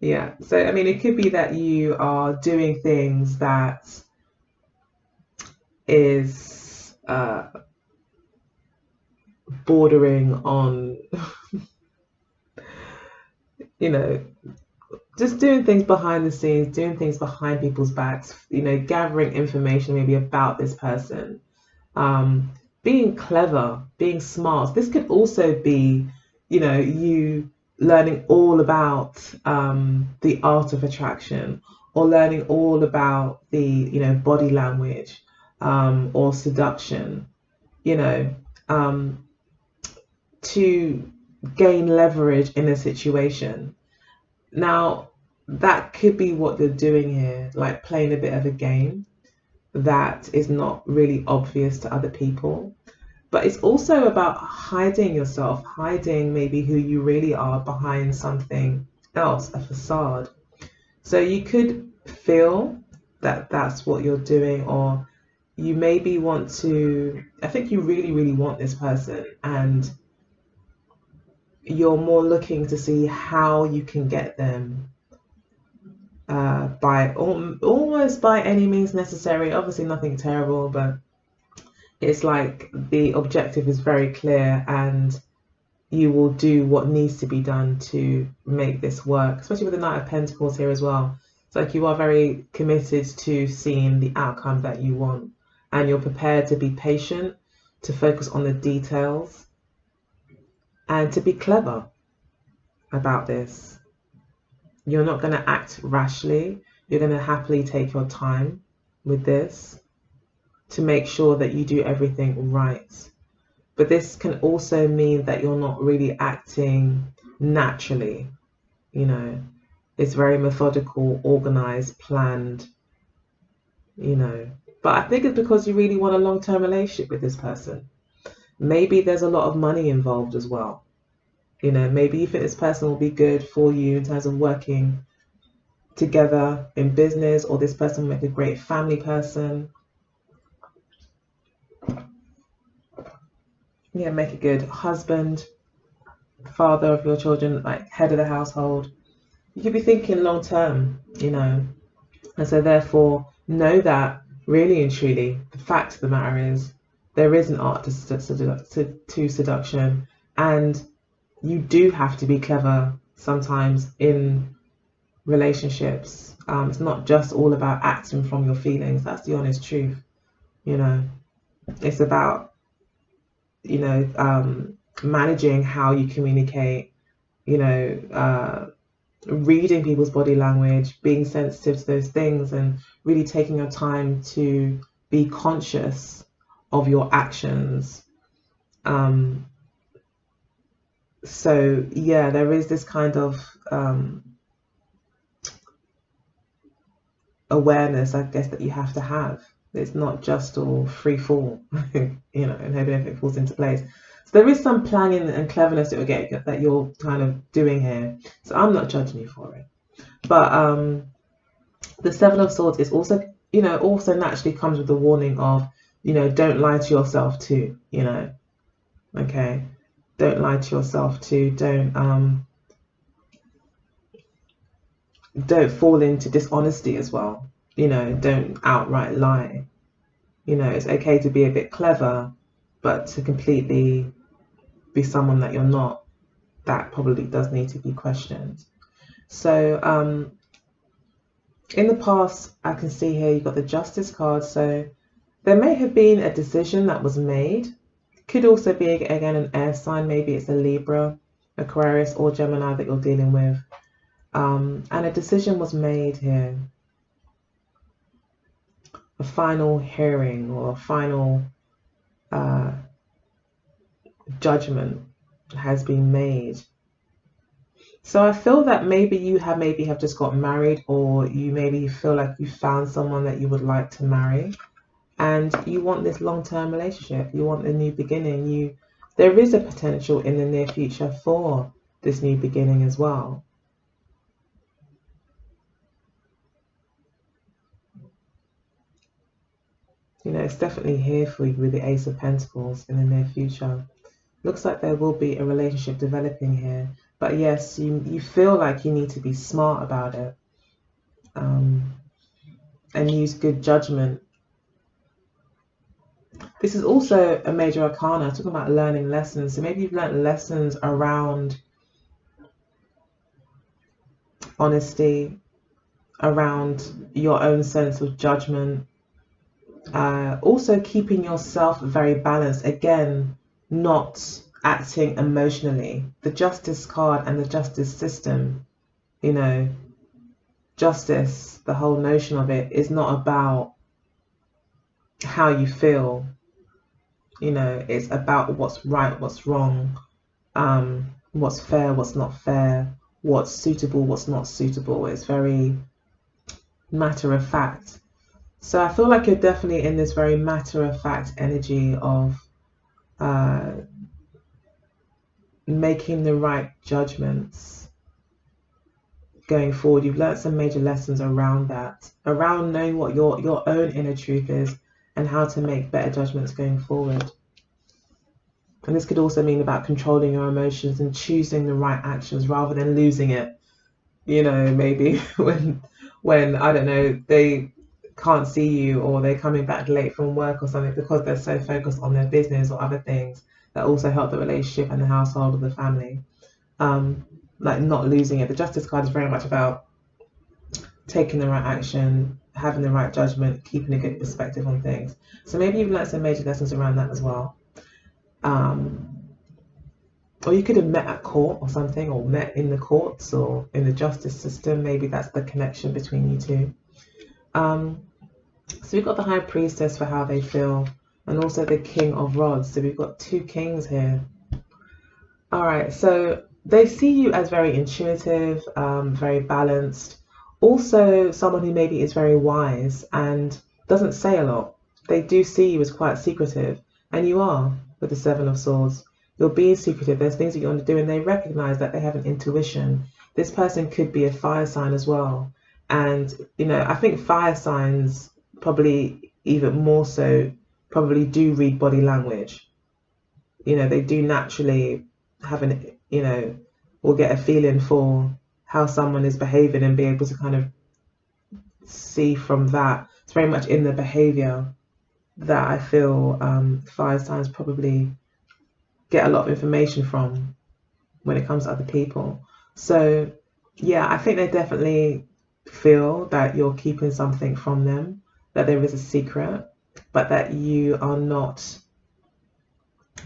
yeah. So I mean, it could be that you are doing things that is bordering on you know, just doing things behind the scenes, doing things behind people's backs, you know, gathering information maybe about this person, being clever, being smart. This could also be, you know, you learning all about the art of attraction, or learning all about the, you know, body language, or seduction, you know, to gain leverage in a situation. Now, that could be what you're doing here, like playing a bit of a game that is not really obvious to other people. But it's also about hiding yourself, hiding maybe who you really are behind something else, a facade. So you could feel that that's what you're doing, or you maybe want to, I think you really, really want this person, and you're more looking to see how you can get them by almost by any means necessary. Obviously nothing terrible, but it's like the objective is very clear and you will do what needs to be done to make this work, especially with the Knight of Pentacles here as well. It's like you are very committed to seeing the outcome that you want, and you're prepared to be patient, to focus on the details, and to be clever about this. You're not going to act rashly. You're going to happily take your time with this to make sure that you do everything right. But this can also mean that you're not really acting naturally. You know, it's very methodical, organized, planned, you know. But I think it's because you really want a long-term relationship with this person. Maybe there's a lot of money involved as well. You know, maybe you think this person will be good for you in terms of working together in business, or this person will make a great family person. Yeah, make a good husband, father of your children, like head of the household. You could be thinking long term, you know. And so therefore, know that really and truly, the fact of the matter is, there is an art to seduction, and you do have to be clever sometimes in relationships. It's not just all about acting from your feelings. That's the honest truth. You know, it's about, you know, managing how you communicate, you know, reading people's body language, being sensitive to those things, and really taking your time to be conscious of your actions. So yeah, there is this kind of awareness, I guess, that you have to have. It's not just all free fall, you know, and hoping everything falls into place. So there is some planning and cleverness that you're kind of doing here. So I'm not judging you for it. But the Seven of Swords is also, also naturally comes with the warning of, don't lie to yourself too, okay? Don't lie to yourself too. Don't fall into dishonesty as well. Don't outright lie. It's okay to be a bit clever, but to completely be someone that you're not, that probably does need to be questioned. So in the past, I can see here you've got the Justice card. So there may have been a decision that was made. Could also be, again, an air sign. Maybe it's a Libra, Aquarius, or Gemini that you're dealing with. And a decision was made here. A final hearing or a final judgment has been made. So I feel that maybe you have just got married, or you maybe feel like you found someone that you would like to marry, and you want this long-term relationship. You want a new beginning. There is a potential in the near future for this new beginning as well. It's definitely here for you with the Ace of Pentacles in the near future. Looks like there will be a relationship developing here. But yes, you feel like you need to be smart about it, and use good judgment. This is also a major arcana, talking about learning lessons. So maybe you've learned lessons around honesty, around your own sense of judgment. Also keeping yourself very balanced. Again, not acting emotionally. The Justice card and the Justice system, justice, the whole notion of it is not about how you feel. It's about what's right, what's wrong, what's fair, what's not fair, what's suitable, what's not suitable. It's very matter of fact. So I feel like you're definitely in this very matter of fact energy of making the right judgments going forward. You've learned some major lessons around that, around knowing what your own inner truth is and how to make better judgments going forward. And this could also mean about controlling your emotions and choosing the right actions rather than losing it. Maybe when I don't know, they can't see you, or they're coming back late from work or something because they're so focused on their business or other things that also help the relationship and the household or the family. Like not losing it. The Justice card is very much about taking the right action, having the right judgment, keeping a good perspective on things. So maybe you've learned some major lessons around that as well. Or you could have met at court or something, or met in the courts or in the justice system. Maybe that's the connection between you two. So we've got the High Priestess for how they feel, and also the King of Rods. So we've got two kings here. All right, so they see you as very intuitive, very balanced. Also someone who maybe is very wise and doesn't say a lot. They do see you as quite secretive, and you are with the Seven of Swords. You're being secretive. There's things that you want to do, and they recognize that they have an intuition. This person could be a fire sign as well. And, I think fire signs probably even more so probably do read body language. They do naturally have will get a feeling for how someone is behaving and be able to kind of see from that. It's very much in the behavior that I feel fire signs probably get a lot of information from when it comes to other people. So yeah, I think they definitely feel that you're keeping something from them, that there is a secret, but that you are not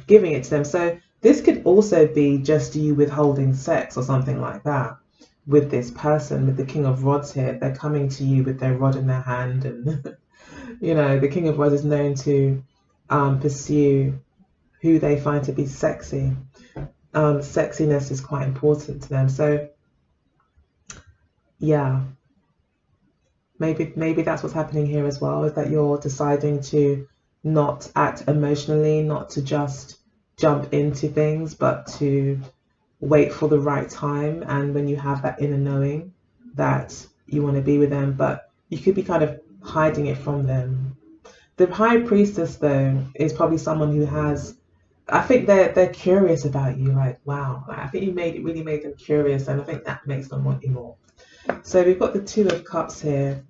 giving it to them. So this could also be just you withholding sex or something like that with this person, with the King of Rods here. They're coming to you with their rod in their hand, and the King of Rods is known to pursue who they find to be sexy. Sexiness is quite important to them. So yeah, maybe that's what's happening here as well, is that you're deciding to not act emotionally, not to just jump into things, but to wait for the right time. And when you have that inner knowing, that you want to be with them, but you could be kind of hiding it from them. The High Priestess, though, is probably someone who has, I think they're curious about you. Like, wow, I think you really made them curious, and I think that makes them want you more. So we've got the Two of Cups here,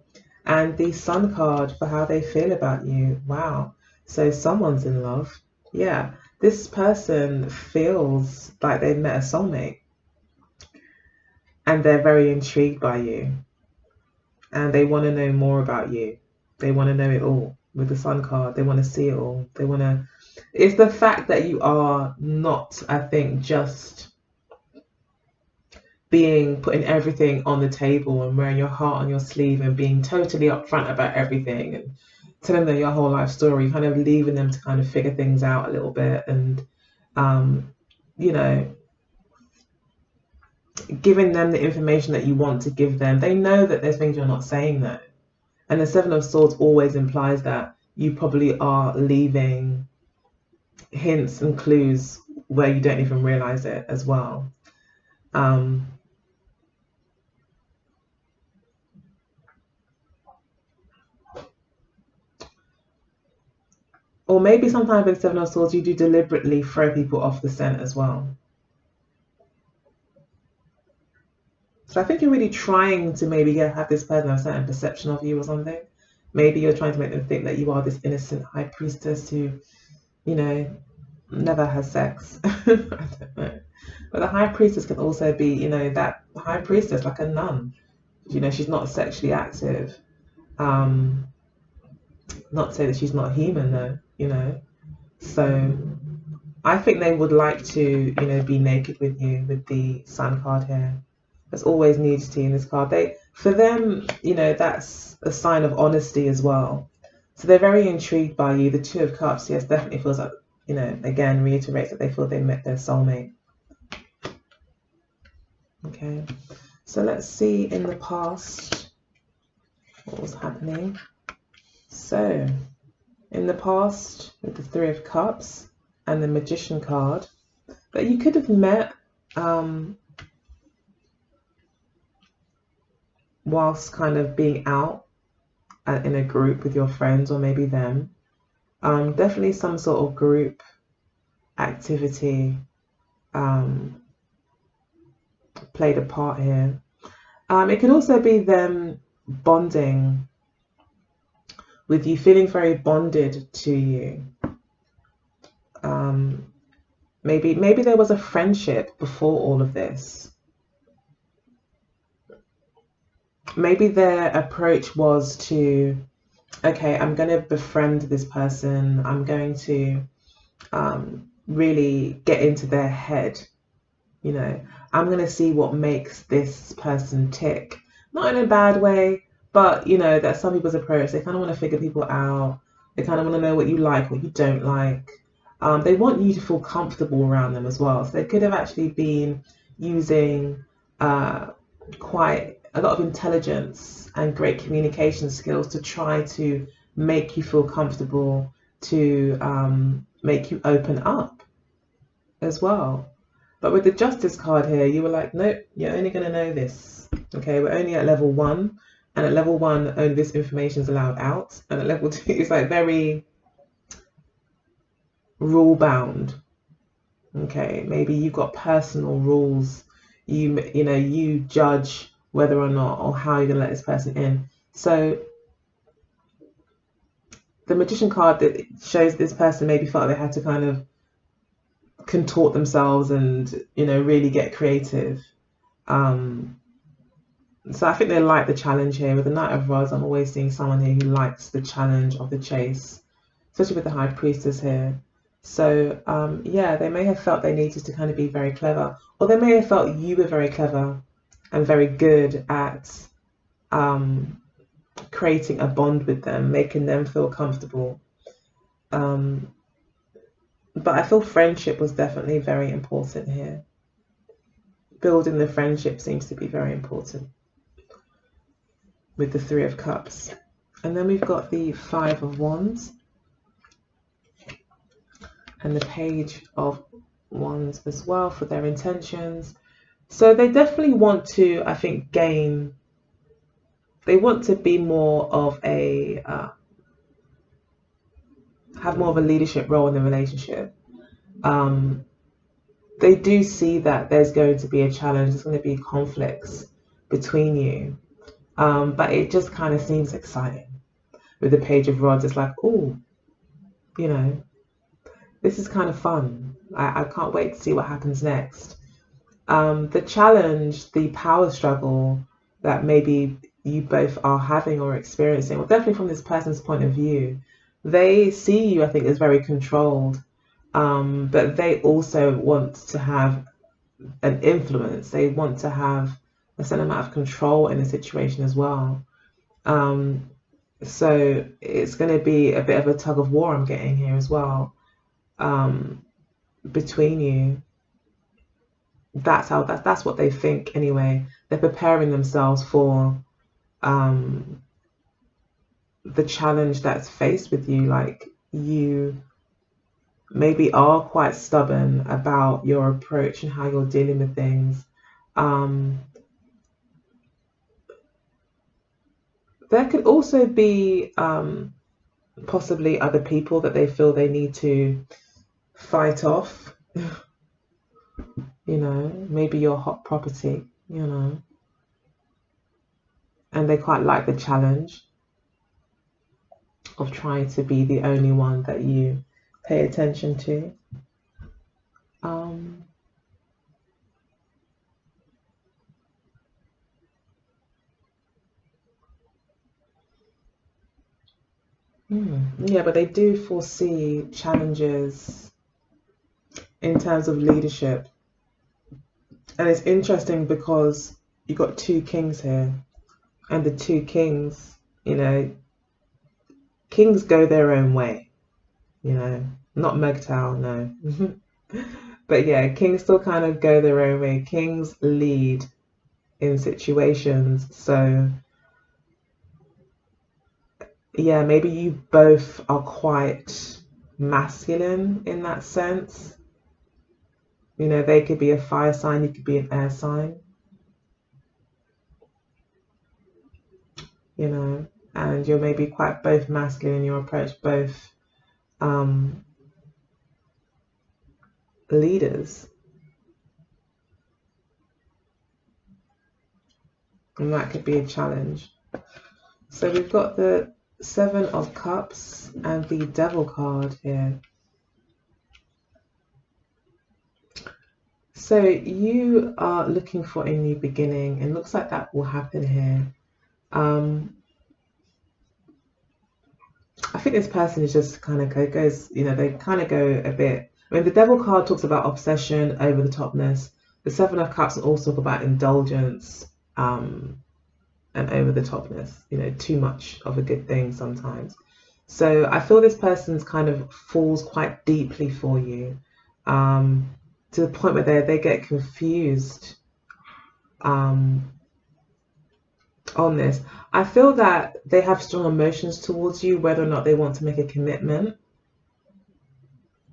and the Sun card for how they feel about you. Wow. So someone's in love. Yeah, this person feels like they've met a soulmate, and they're very intrigued by you, and they want to know more about you. They want to know it all. With the Sun card, they want to see it all. They want to. It's the fact that you are not, I think, just putting everything on the table and wearing your heart on your sleeve and being totally upfront about everything and telling them your whole life story, kind of leaving them to kind of figure things out a little bit, and you know, giving them the information that you want to give them. They know that there's things you're not saying though. And the Seven of Swords always implies that you probably are leaving hints and clues where you don't even realize it as well. Or maybe sometimes with Seven of Swords, you do deliberately throw people off the scent as well. So I think you're really trying to maybe have this person have a certain perception of you or something. Maybe you're trying to make them think that you are this innocent high priestess who, you know, never has sex. I don't know. But the high priestess can also be, you know, that high priestess, like a nun. You know, she's not sexually active. Not to say that she's not human though, you know. So I think they would like to, you know, be naked with you with the Sun card here. There's always nudity in this card. For them, you know, that's a sign of honesty as well. So they're very intrigued by you. The Two of Cups, yes, definitely feels like, you know, again, reiterates that they feel they met their soulmate. Okay, so let's see in the past what was happening. So in the past, with the Three of Cups and the Magician card, that you could have met whilst kind of being out in a group with your friends or maybe them. Definitely some sort of group activity played a part here. It could also be them bonding with you, feeling very bonded to you. Maybe there was a friendship before all of this. Maybe their approach was to, okay, I'm going to befriend this person. I'm going to really get into their head. You know, I'm going to see what makes this person tick. Not in a bad way, but, you know, that's some people's approach. They kind of want to figure people out. They kind of want to know what you like, what you don't like. They want you to feel comfortable around them as well. So they could have actually been using quite a lot of intelligence and great communication skills to try to make you feel comfortable, to make you open up as well. But with the Justice card here, you were like, nope, you're only going to know this. Okay, we're only at level 1. And at level 1, only this information is allowed out. And at level 2, it's like very rule bound. Okay, maybe you've got personal rules. You know, you judge whether or not or how you're going to let this person in. So the Magician card that shows this person maybe felt they had to kind of contort themselves and, you know, really get creative. So I think they like the challenge here. With the Knight of Rods, I'm always seeing someone here who likes the challenge of the chase, especially with the High Priestess here. So yeah, they may have felt they needed to kind of be very clever, or they may have felt you were very clever and very good at creating a bond with them, making them feel comfortable. But I feel friendship was definitely very important here. Building the friendship seems to be very important with the Three of Cups. And then we've got the Five of Wands and the Page of Wands as well for their intentions. So they definitely want to, I think, gain they want to be more of a have more of a leadership role in the relationship. They do see that there's going to be a challenge, there's going to be conflicts between you, but it just kind of seems exciting. With the Page of Rods, it's like, oh, you know, this is kind of fun. I can't wait to see what happens next. The challenge, the power struggle that maybe you both are having or experiencing, well, definitely from this person's point of view, they see you, I think, as very controlled, but they also want to have an influence. They want to have a certain amount of control in a situation as well. So it's going to be a bit of a tug of war I'm getting here as well, between you. That's what they think anyway. They're preparing themselves for the challenge that's faced with you. Like, you maybe are quite stubborn about your approach and how you're dealing with things. There could also be possibly other people that they feel they need to fight off. You know, maybe your hot property, you know, and they quite like the challenge of trying to be the only one that you pay attention to. Yeah, but they do foresee challenges in terms of leadership. And it's interesting because you got two kings here, and the two kings, you know, kings go their own way, you know, not MGTOW, no. But yeah, kings still kind of go their own way. Kings lead in situations. So yeah, maybe you both are quite masculine in that sense. You know, they could be a fire sign, you could be an air sign, you know, and you're maybe quite both masculine in your approach, both leaders. And that could be a challenge. So we've got the Seven of Cups and the Devil card here. So you are looking for a new beginning, and looks like that will happen here. I think this person is just kind of goes, you know, they kind of go a bit. I mean, the Devil card talks about obsession, over the topness. The Seven of Cups also talk about indulgence, and over the topness. You know, too much of a good thing sometimes. So I feel this person's kind of falls quite deeply for you, to the point where they get confused on this. I feel that they have strong emotions towards you, whether or not they want to make a commitment.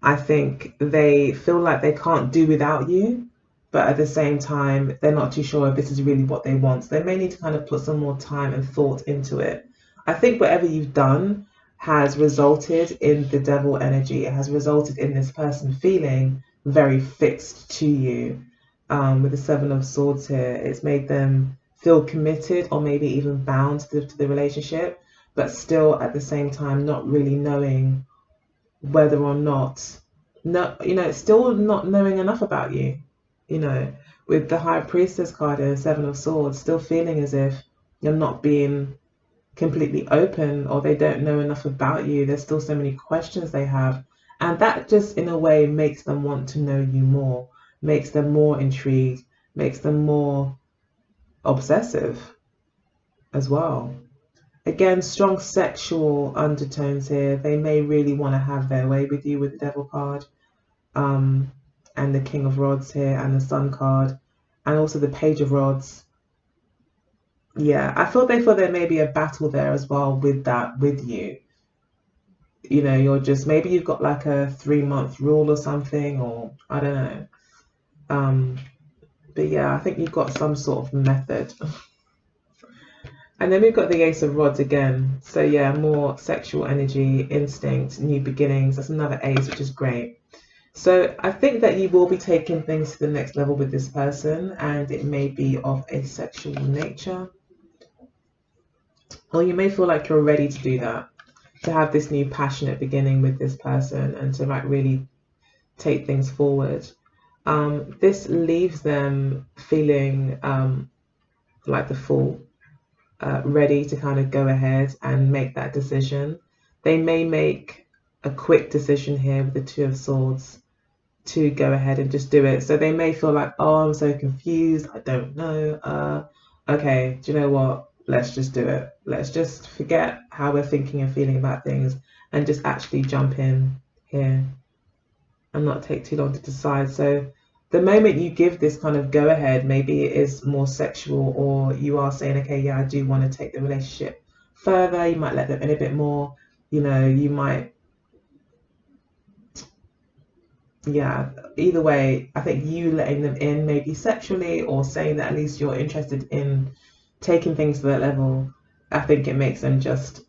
I think they feel like they can't do without you, but at the same time, they're not too sure if this is really what they want. So they may need to kind of put some more time and thought into it. I think whatever you've done has resulted in the devil energy. It has resulted in this person feeling very fixed to you. With the Seven of Swords here, it's made them feel committed or maybe even bound to the relationship, but still at the same time not really knowing whether or not, no, you know, still not knowing enough about you, you know, with the High Priestess card and the Seven of Swords, still feeling as if you're not being completely open, or they don't know enough about you. There's still so many questions they have, and that just in a way makes them want to know you more, makes them more intrigued, makes them more obsessive as well. Again, strong sexual undertones here. They may really want to have their way with you with the Devil card, and the King of Rods here, and the Sun card, and also the Page of Rods. Yeah, I feel there may be a battle there as well with that, with you. You know, you're just, maybe you've got like a 3-month rule or something, or I don't know. But yeah, I think you've got some sort of method. And then we've got the Ace of Rods again. So yeah, more sexual energy, instinct, new beginnings. That's another ace, which is great. So I think that you will be taking things to the next level with this person, and it may be of a sexual nature. Or you may feel like you're ready to do that, to have this new passionate beginning with this person and to like really take things forward. This leaves them feeling like the fool, ready to kind of go ahead and make that decision. They may make a quick decision here with the Two of Swords to go ahead and just do it. So they may feel like, oh, I'm so confused, I don't know. Okay, do you know what? Let's just do it. Let's just forget how we're thinking and feeling about things and just actually jump in here and not take too long to decide. So the moment you give this kind of go ahead, maybe it is more sexual, or you are saying, okay, yeah, I do want to take the relationship further. You might let them in a bit more, you know, you might, yeah, either way, I think you letting them in maybe sexually or saying that at least you're interested in taking things to that level, I think it makes them just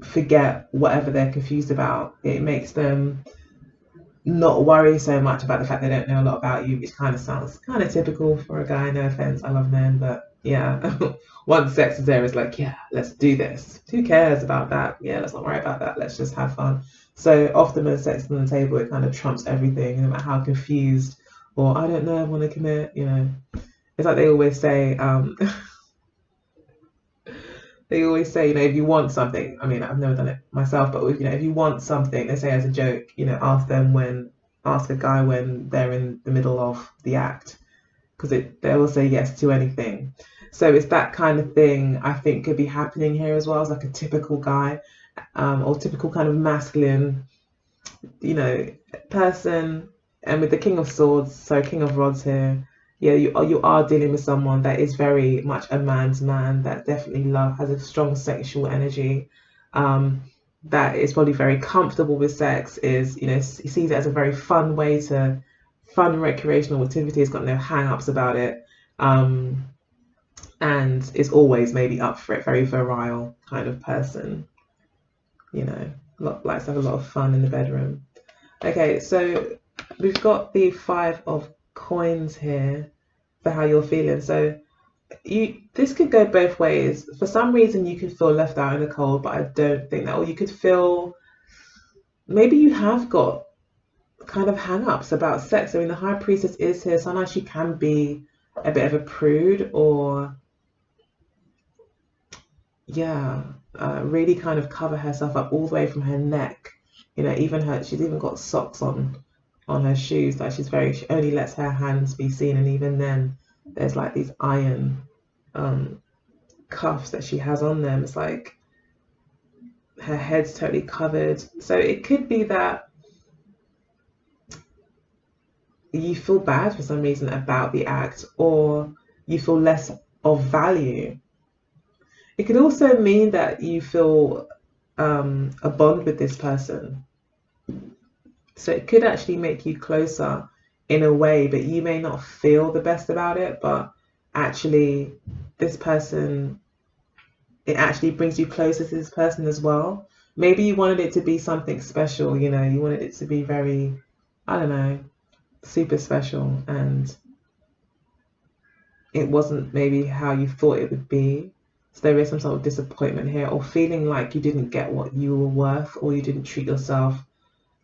forget whatever they're confused about. It makes them not worry so much about the fact they don't know a lot about you, which kind of sounds kind of typical for a guy. No offense, I love men, but yeah, once sex is there, it's like, yeah, let's do this. Who cares about that? Yeah, let's not worry about that. Let's just have fun. So often when sex is on the table, it kind of trumps everything, no matter how confused or I don't know, I want to commit. You know, it's like they always say. They always say, you know, if you want something, I mean, I've never done it myself, but if you want something, they say as a joke, you know, ask a guy when they're in the middle of the act, because they will say yes to anything. So it's that kind of thing I think could be happening here as well, as like a typical guy, or typical kind of masculine, you know, person. And with the King of Swords, so King of Rods here, yeah, you are dealing with someone that is very much a man's man, that definitely has a strong sexual energy, that is probably very comfortable with sex, is, you know, he sees it as a very fun way to fun recreational activity, has got no hang-ups about it, and is always maybe up for it, very virile kind of person, you know, likes to have a lot of fun in the bedroom. Okay, so we've got the Five of Coins here for how you're feeling. So this could go both ways. For some reason you could feel left out in the cold, but I don't think that. Or you could feel maybe you have got kind of hang-ups about sex. I mean, the High Priestess is here. Sometimes she can be a bit of a prude, or yeah, really kind of cover herself up all the way from her neck. You know, she's even got socks on her shoes. Like she only lets her hands be seen, and even then there's like these iron cuffs that she has on them. It's like her head's totally covered. So it could be that you feel bad for some reason about the act, or you feel less of value. It could also mean that you feel a bond with this person. So it could actually make you closer in a way, but you may not feel the best about it. But actually, this person, it actually brings you closer to this person as well. Maybe you wanted it to be something special, you know, you wanted it to be very, I don't know, super special, and it wasn't maybe how you thought it would be. So there is some sort of disappointment here, or feeling like you didn't get what you were worth, or you didn't treat yourself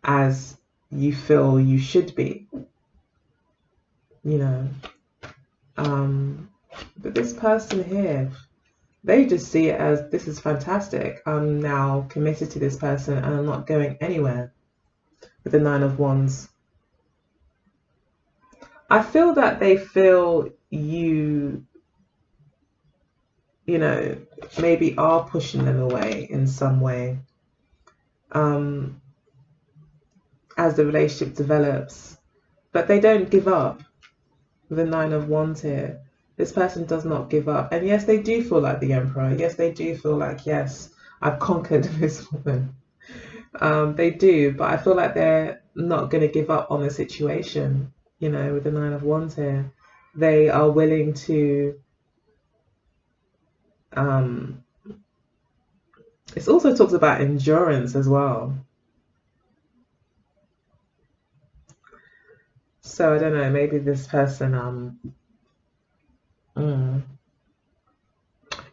as you feel you should be, you know. But this person here, they just see it as, this is fantastic. I'm now committed to this person and I'm not going anywhere. With the Nine of Wands, I feel that they feel you know, maybe are pushing them away in some way, as the relationship develops, but they don't give up. With the Nine of Wands here, this person does not give up. And yes, they do feel like the Emperor. Yes, they do feel like, yes, I've conquered this woman. They do, but I feel like they're not going to give up on the situation. You know, with the Nine of Wands here, they are willing to It also talks about endurance as well. So I don't know, maybe this person,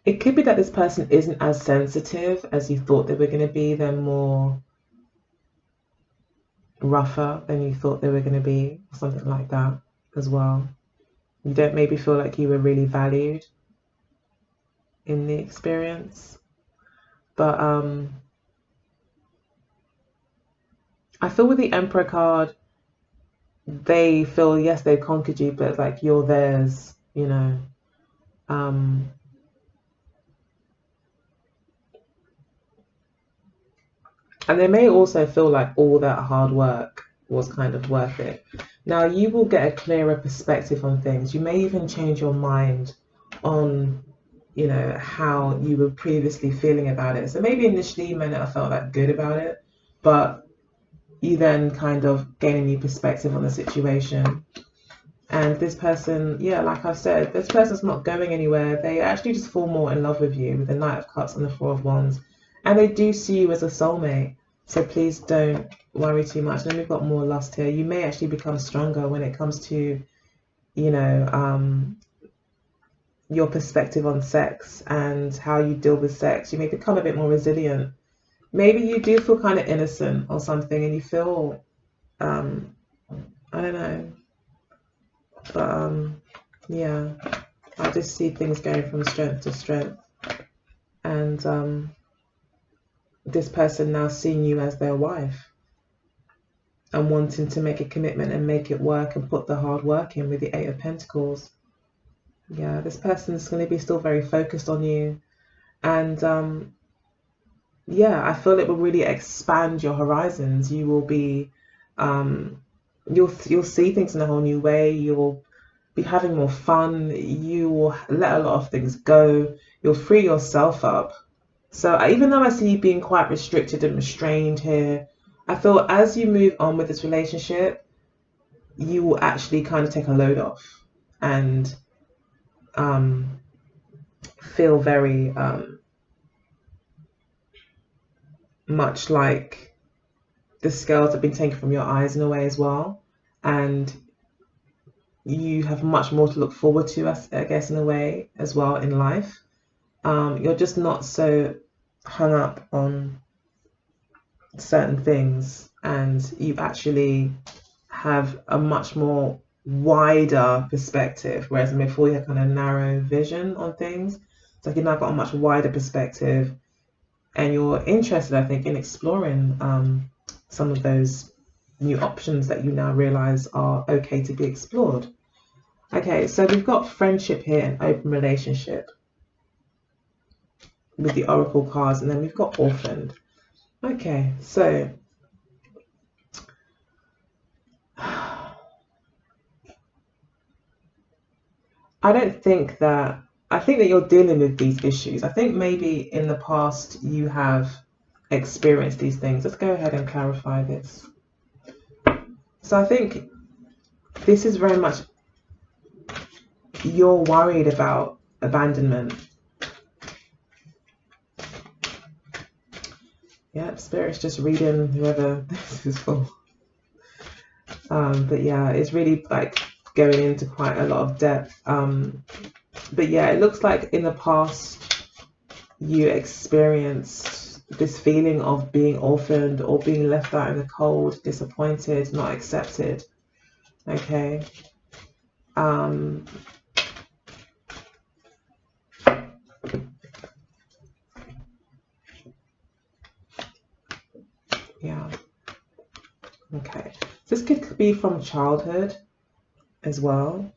it could be that this person isn't as sensitive as you thought they were going to be. They're more rougher than you thought they were going to be, something like that as well. You don't maybe feel like you were really valued in the experience. But I feel with the Emperor card, they feel, yes, they conquered you, but like you're theirs, you know. And they may also feel like all that hard work was kind of worth it. Now you will get a clearer perspective on things. You may even change your mind on, you know, how you were previously feeling about it. So maybe initially you may not have felt that good about it, but you then kind of gain a new perspective on the situation. And this person, yeah, like I've said, this person's not going anywhere. They actually just fall more in love with you with the Knight of Cups and the Four of Wands. And they do see you as a soulmate. So please don't worry too much. Then we've got more lust here. You may actually become stronger when it comes to, you know, your perspective on sex and how you deal with sex. You may become a bit more resilient. Maybe you do feel kind of innocent or something and you feel, I don't know. But yeah, I just see things going from strength to strength. And this person now seeing you as their wife and wanting to make a commitment and make it work and put the hard work in with the Eight of Pentacles. Yeah, this person's going to be still very focused on you. And yeah, I feel it will really expand your horizons. You will be, you'll see things in a whole new way. You'll be having more fun. You will let a lot of things go. You'll free yourself up. So even though I see you being quite restricted and restrained here, I feel as you move on with this relationship, you will actually kind of take a load off and feel very much like the scales have been taken from your eyes in a way as well. And you have much more to look forward to, I guess, in a way as well in life. You're just not so hung up on certain things, and you actually have a much more wider perspective, whereas before you had kind of narrow vision on things. So you've now got a much wider perspective, and you're interested, I think, in exploring some of those new options that you now realize are okay to be explored. Okay, so we've got friendship here and open relationship with the oracle cards, and then we've got orphaned. Okay, so I think that you're dealing with these issues. I think maybe in the past you have experienced these things. Let's go ahead and clarify this. So I think this is very much you're worried about abandonment. Yeah, Spirit's just reading whoever this is for. But yeah, it's really like going into quite a lot of depth. But yeah, it looks like in the past you experienced this feeling of being orphaned or being left out in the cold, disappointed, not accepted. Okay. Yeah. Okay. This could be from childhood as well,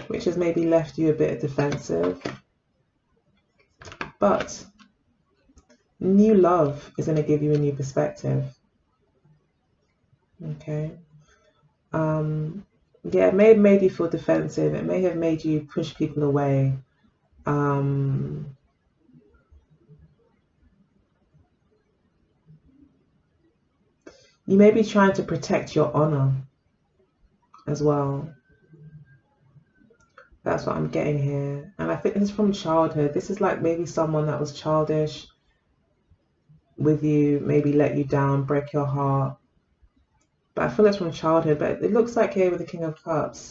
which has maybe left you a bit defensive. But new love is going to give you a new perspective. Okay. Yeah, it may have made you feel defensive. It may have made you push people away. You may be trying to protect your honor as well. That's what I'm getting here. And I think this is from childhood. This is like maybe someone that was childish with you, maybe let you down, break your heart. But I feel it's from childhood. But it looks like here with the King of Cups,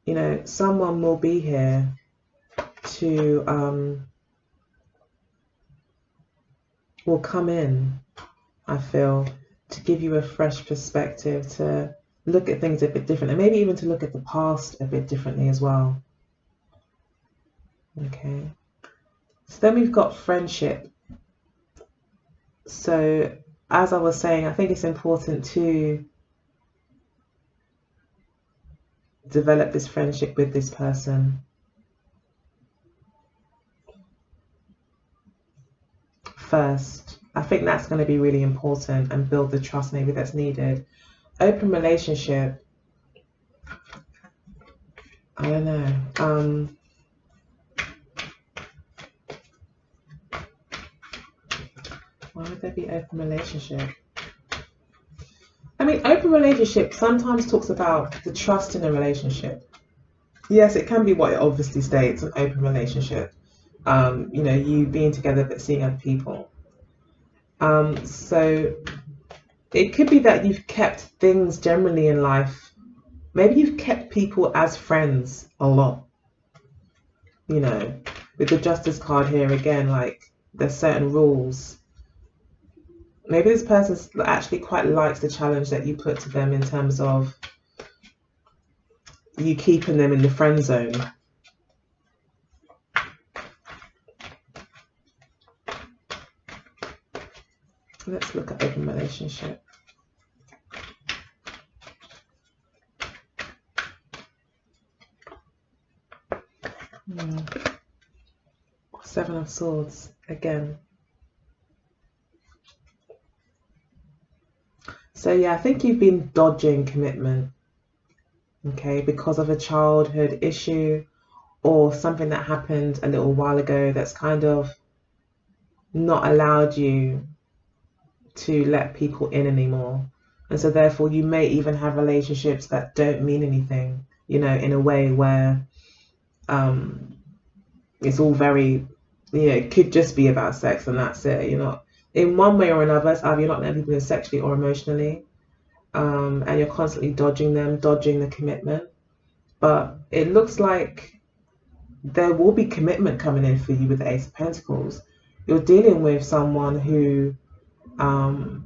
you know, someone will be here to, will come in, I feel, to give you a fresh perspective, to look at things a bit different, and maybe even to look at the past a bit differently as well. Okay. So then we've got friendship. So as I was saying, I think it's important to develop this friendship with this person. First, I think that's going to be really important and build the trust maybe that's needed. Open relationship, I don't know. Why would there be open relationship? I mean, open relationship sometimes talks about the trust in a relationship. Yes, it can be what it obviously states, an open relationship. You know, you being together but seeing other people. So it could be that you've kept things generally in life. Maybe you've kept people as friends a lot. You know, with the Justice card here again, like there's certain rules. Maybe this person actually quite likes the challenge that you put to them in terms of you keeping them in the friend zone. Let's look at open relationship. Seven of Swords again. So yeah, I think you've been dodging commitment, okay, because of a childhood issue or something that happened a little while ago that's kind of not allowed you to let people in anymore. And so therefore you may even have relationships that don't mean anything, you know, in a way where it's all very, you know, it could just be about sex and that's it. You're not, in one way or another, it's either you're not letting people in sexually or emotionally, and you're constantly dodging them, dodging the commitment. But it looks like there will be commitment coming in for you with the Ace of Pentacles. You're dealing with someone who I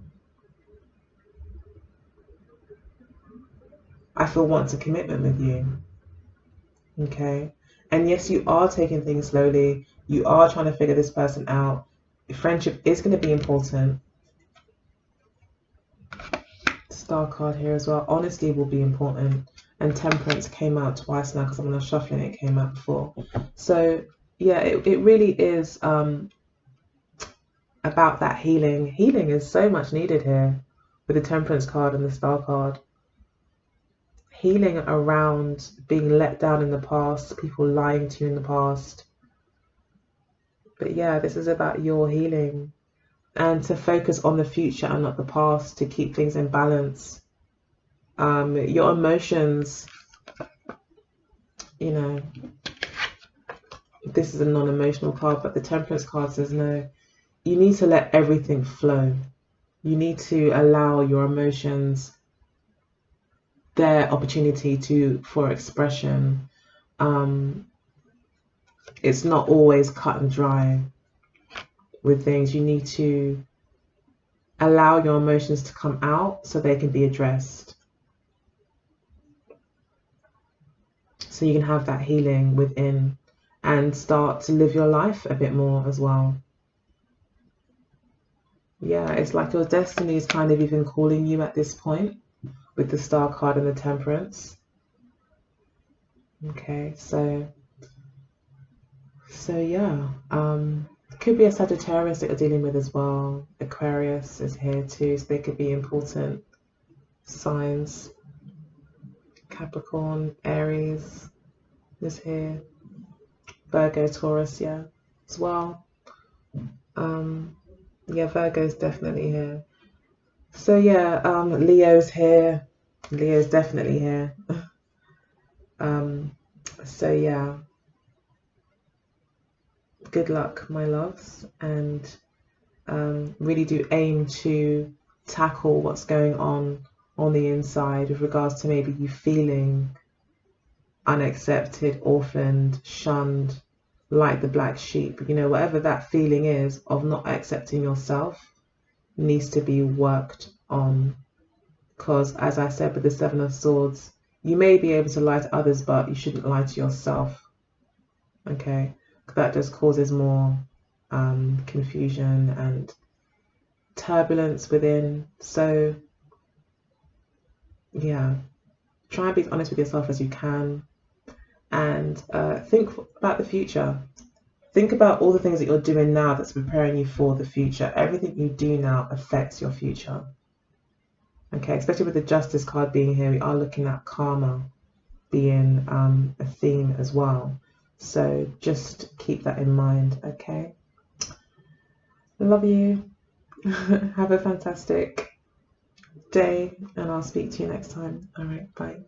feel wants a commitment with you. Okay. And yes, you are taking things slowly. You are trying to figure this person out. Friendship is going to be important. Star card here as well. Honesty will be important. And Temperance came out twice now because I'm going to shuffle it came out before. So yeah, it really is about that healing. Healing is so much needed here with the Temperance card and the Star card. Healing around being let down in the past, people lying to you in the past. But yeah, this is about your healing and to focus on the future and not the past, to keep things in balance. Your emotions, you know, this is a non-emotional card, but the Temperance card says no, you need to let everything flow. You need to allow your emotions their opportunity for expression. It's not always cut and dry with things. You need to allow your emotions to come out so they can be addressed. So you can have that healing within and start to live your life a bit more as well. Yeah, it's like your destiny is kind of even calling you at this point with the Star card and the Temperance. Okay, so yeah, it could be a Sagittarius that you're dealing with as well. Aquarius is here too, so they could be important signs. Capricorn, Aries is here. Virgo, Taurus, yeah, as well. Yeah, Virgo's definitely here. So yeah, Leo's here. Leo's definitely here. So yeah, good luck, my loves, and really do aim to tackle what's going on the inside with regards to maybe you feeling unaccepted, orphaned, shunned, like the black sheep. You know, whatever that feeling is of not accepting yourself needs to be worked on. Because as I said with the Seven of Swords, you may be able to lie to others, but you shouldn't lie to yourself. Okay, that just causes more confusion and turbulence within. So yeah, try and be as honest with yourself as you can, and think about the future. Think about all the things that you're doing now that's preparing you for the future. Everything you do now affects your future. Okay, especially with the Justice card being here, we are looking at karma being a theme as well. So just keep that in mind, okay? Love you. Have a fantastic day, and I'll speak to you next time. All right, bye.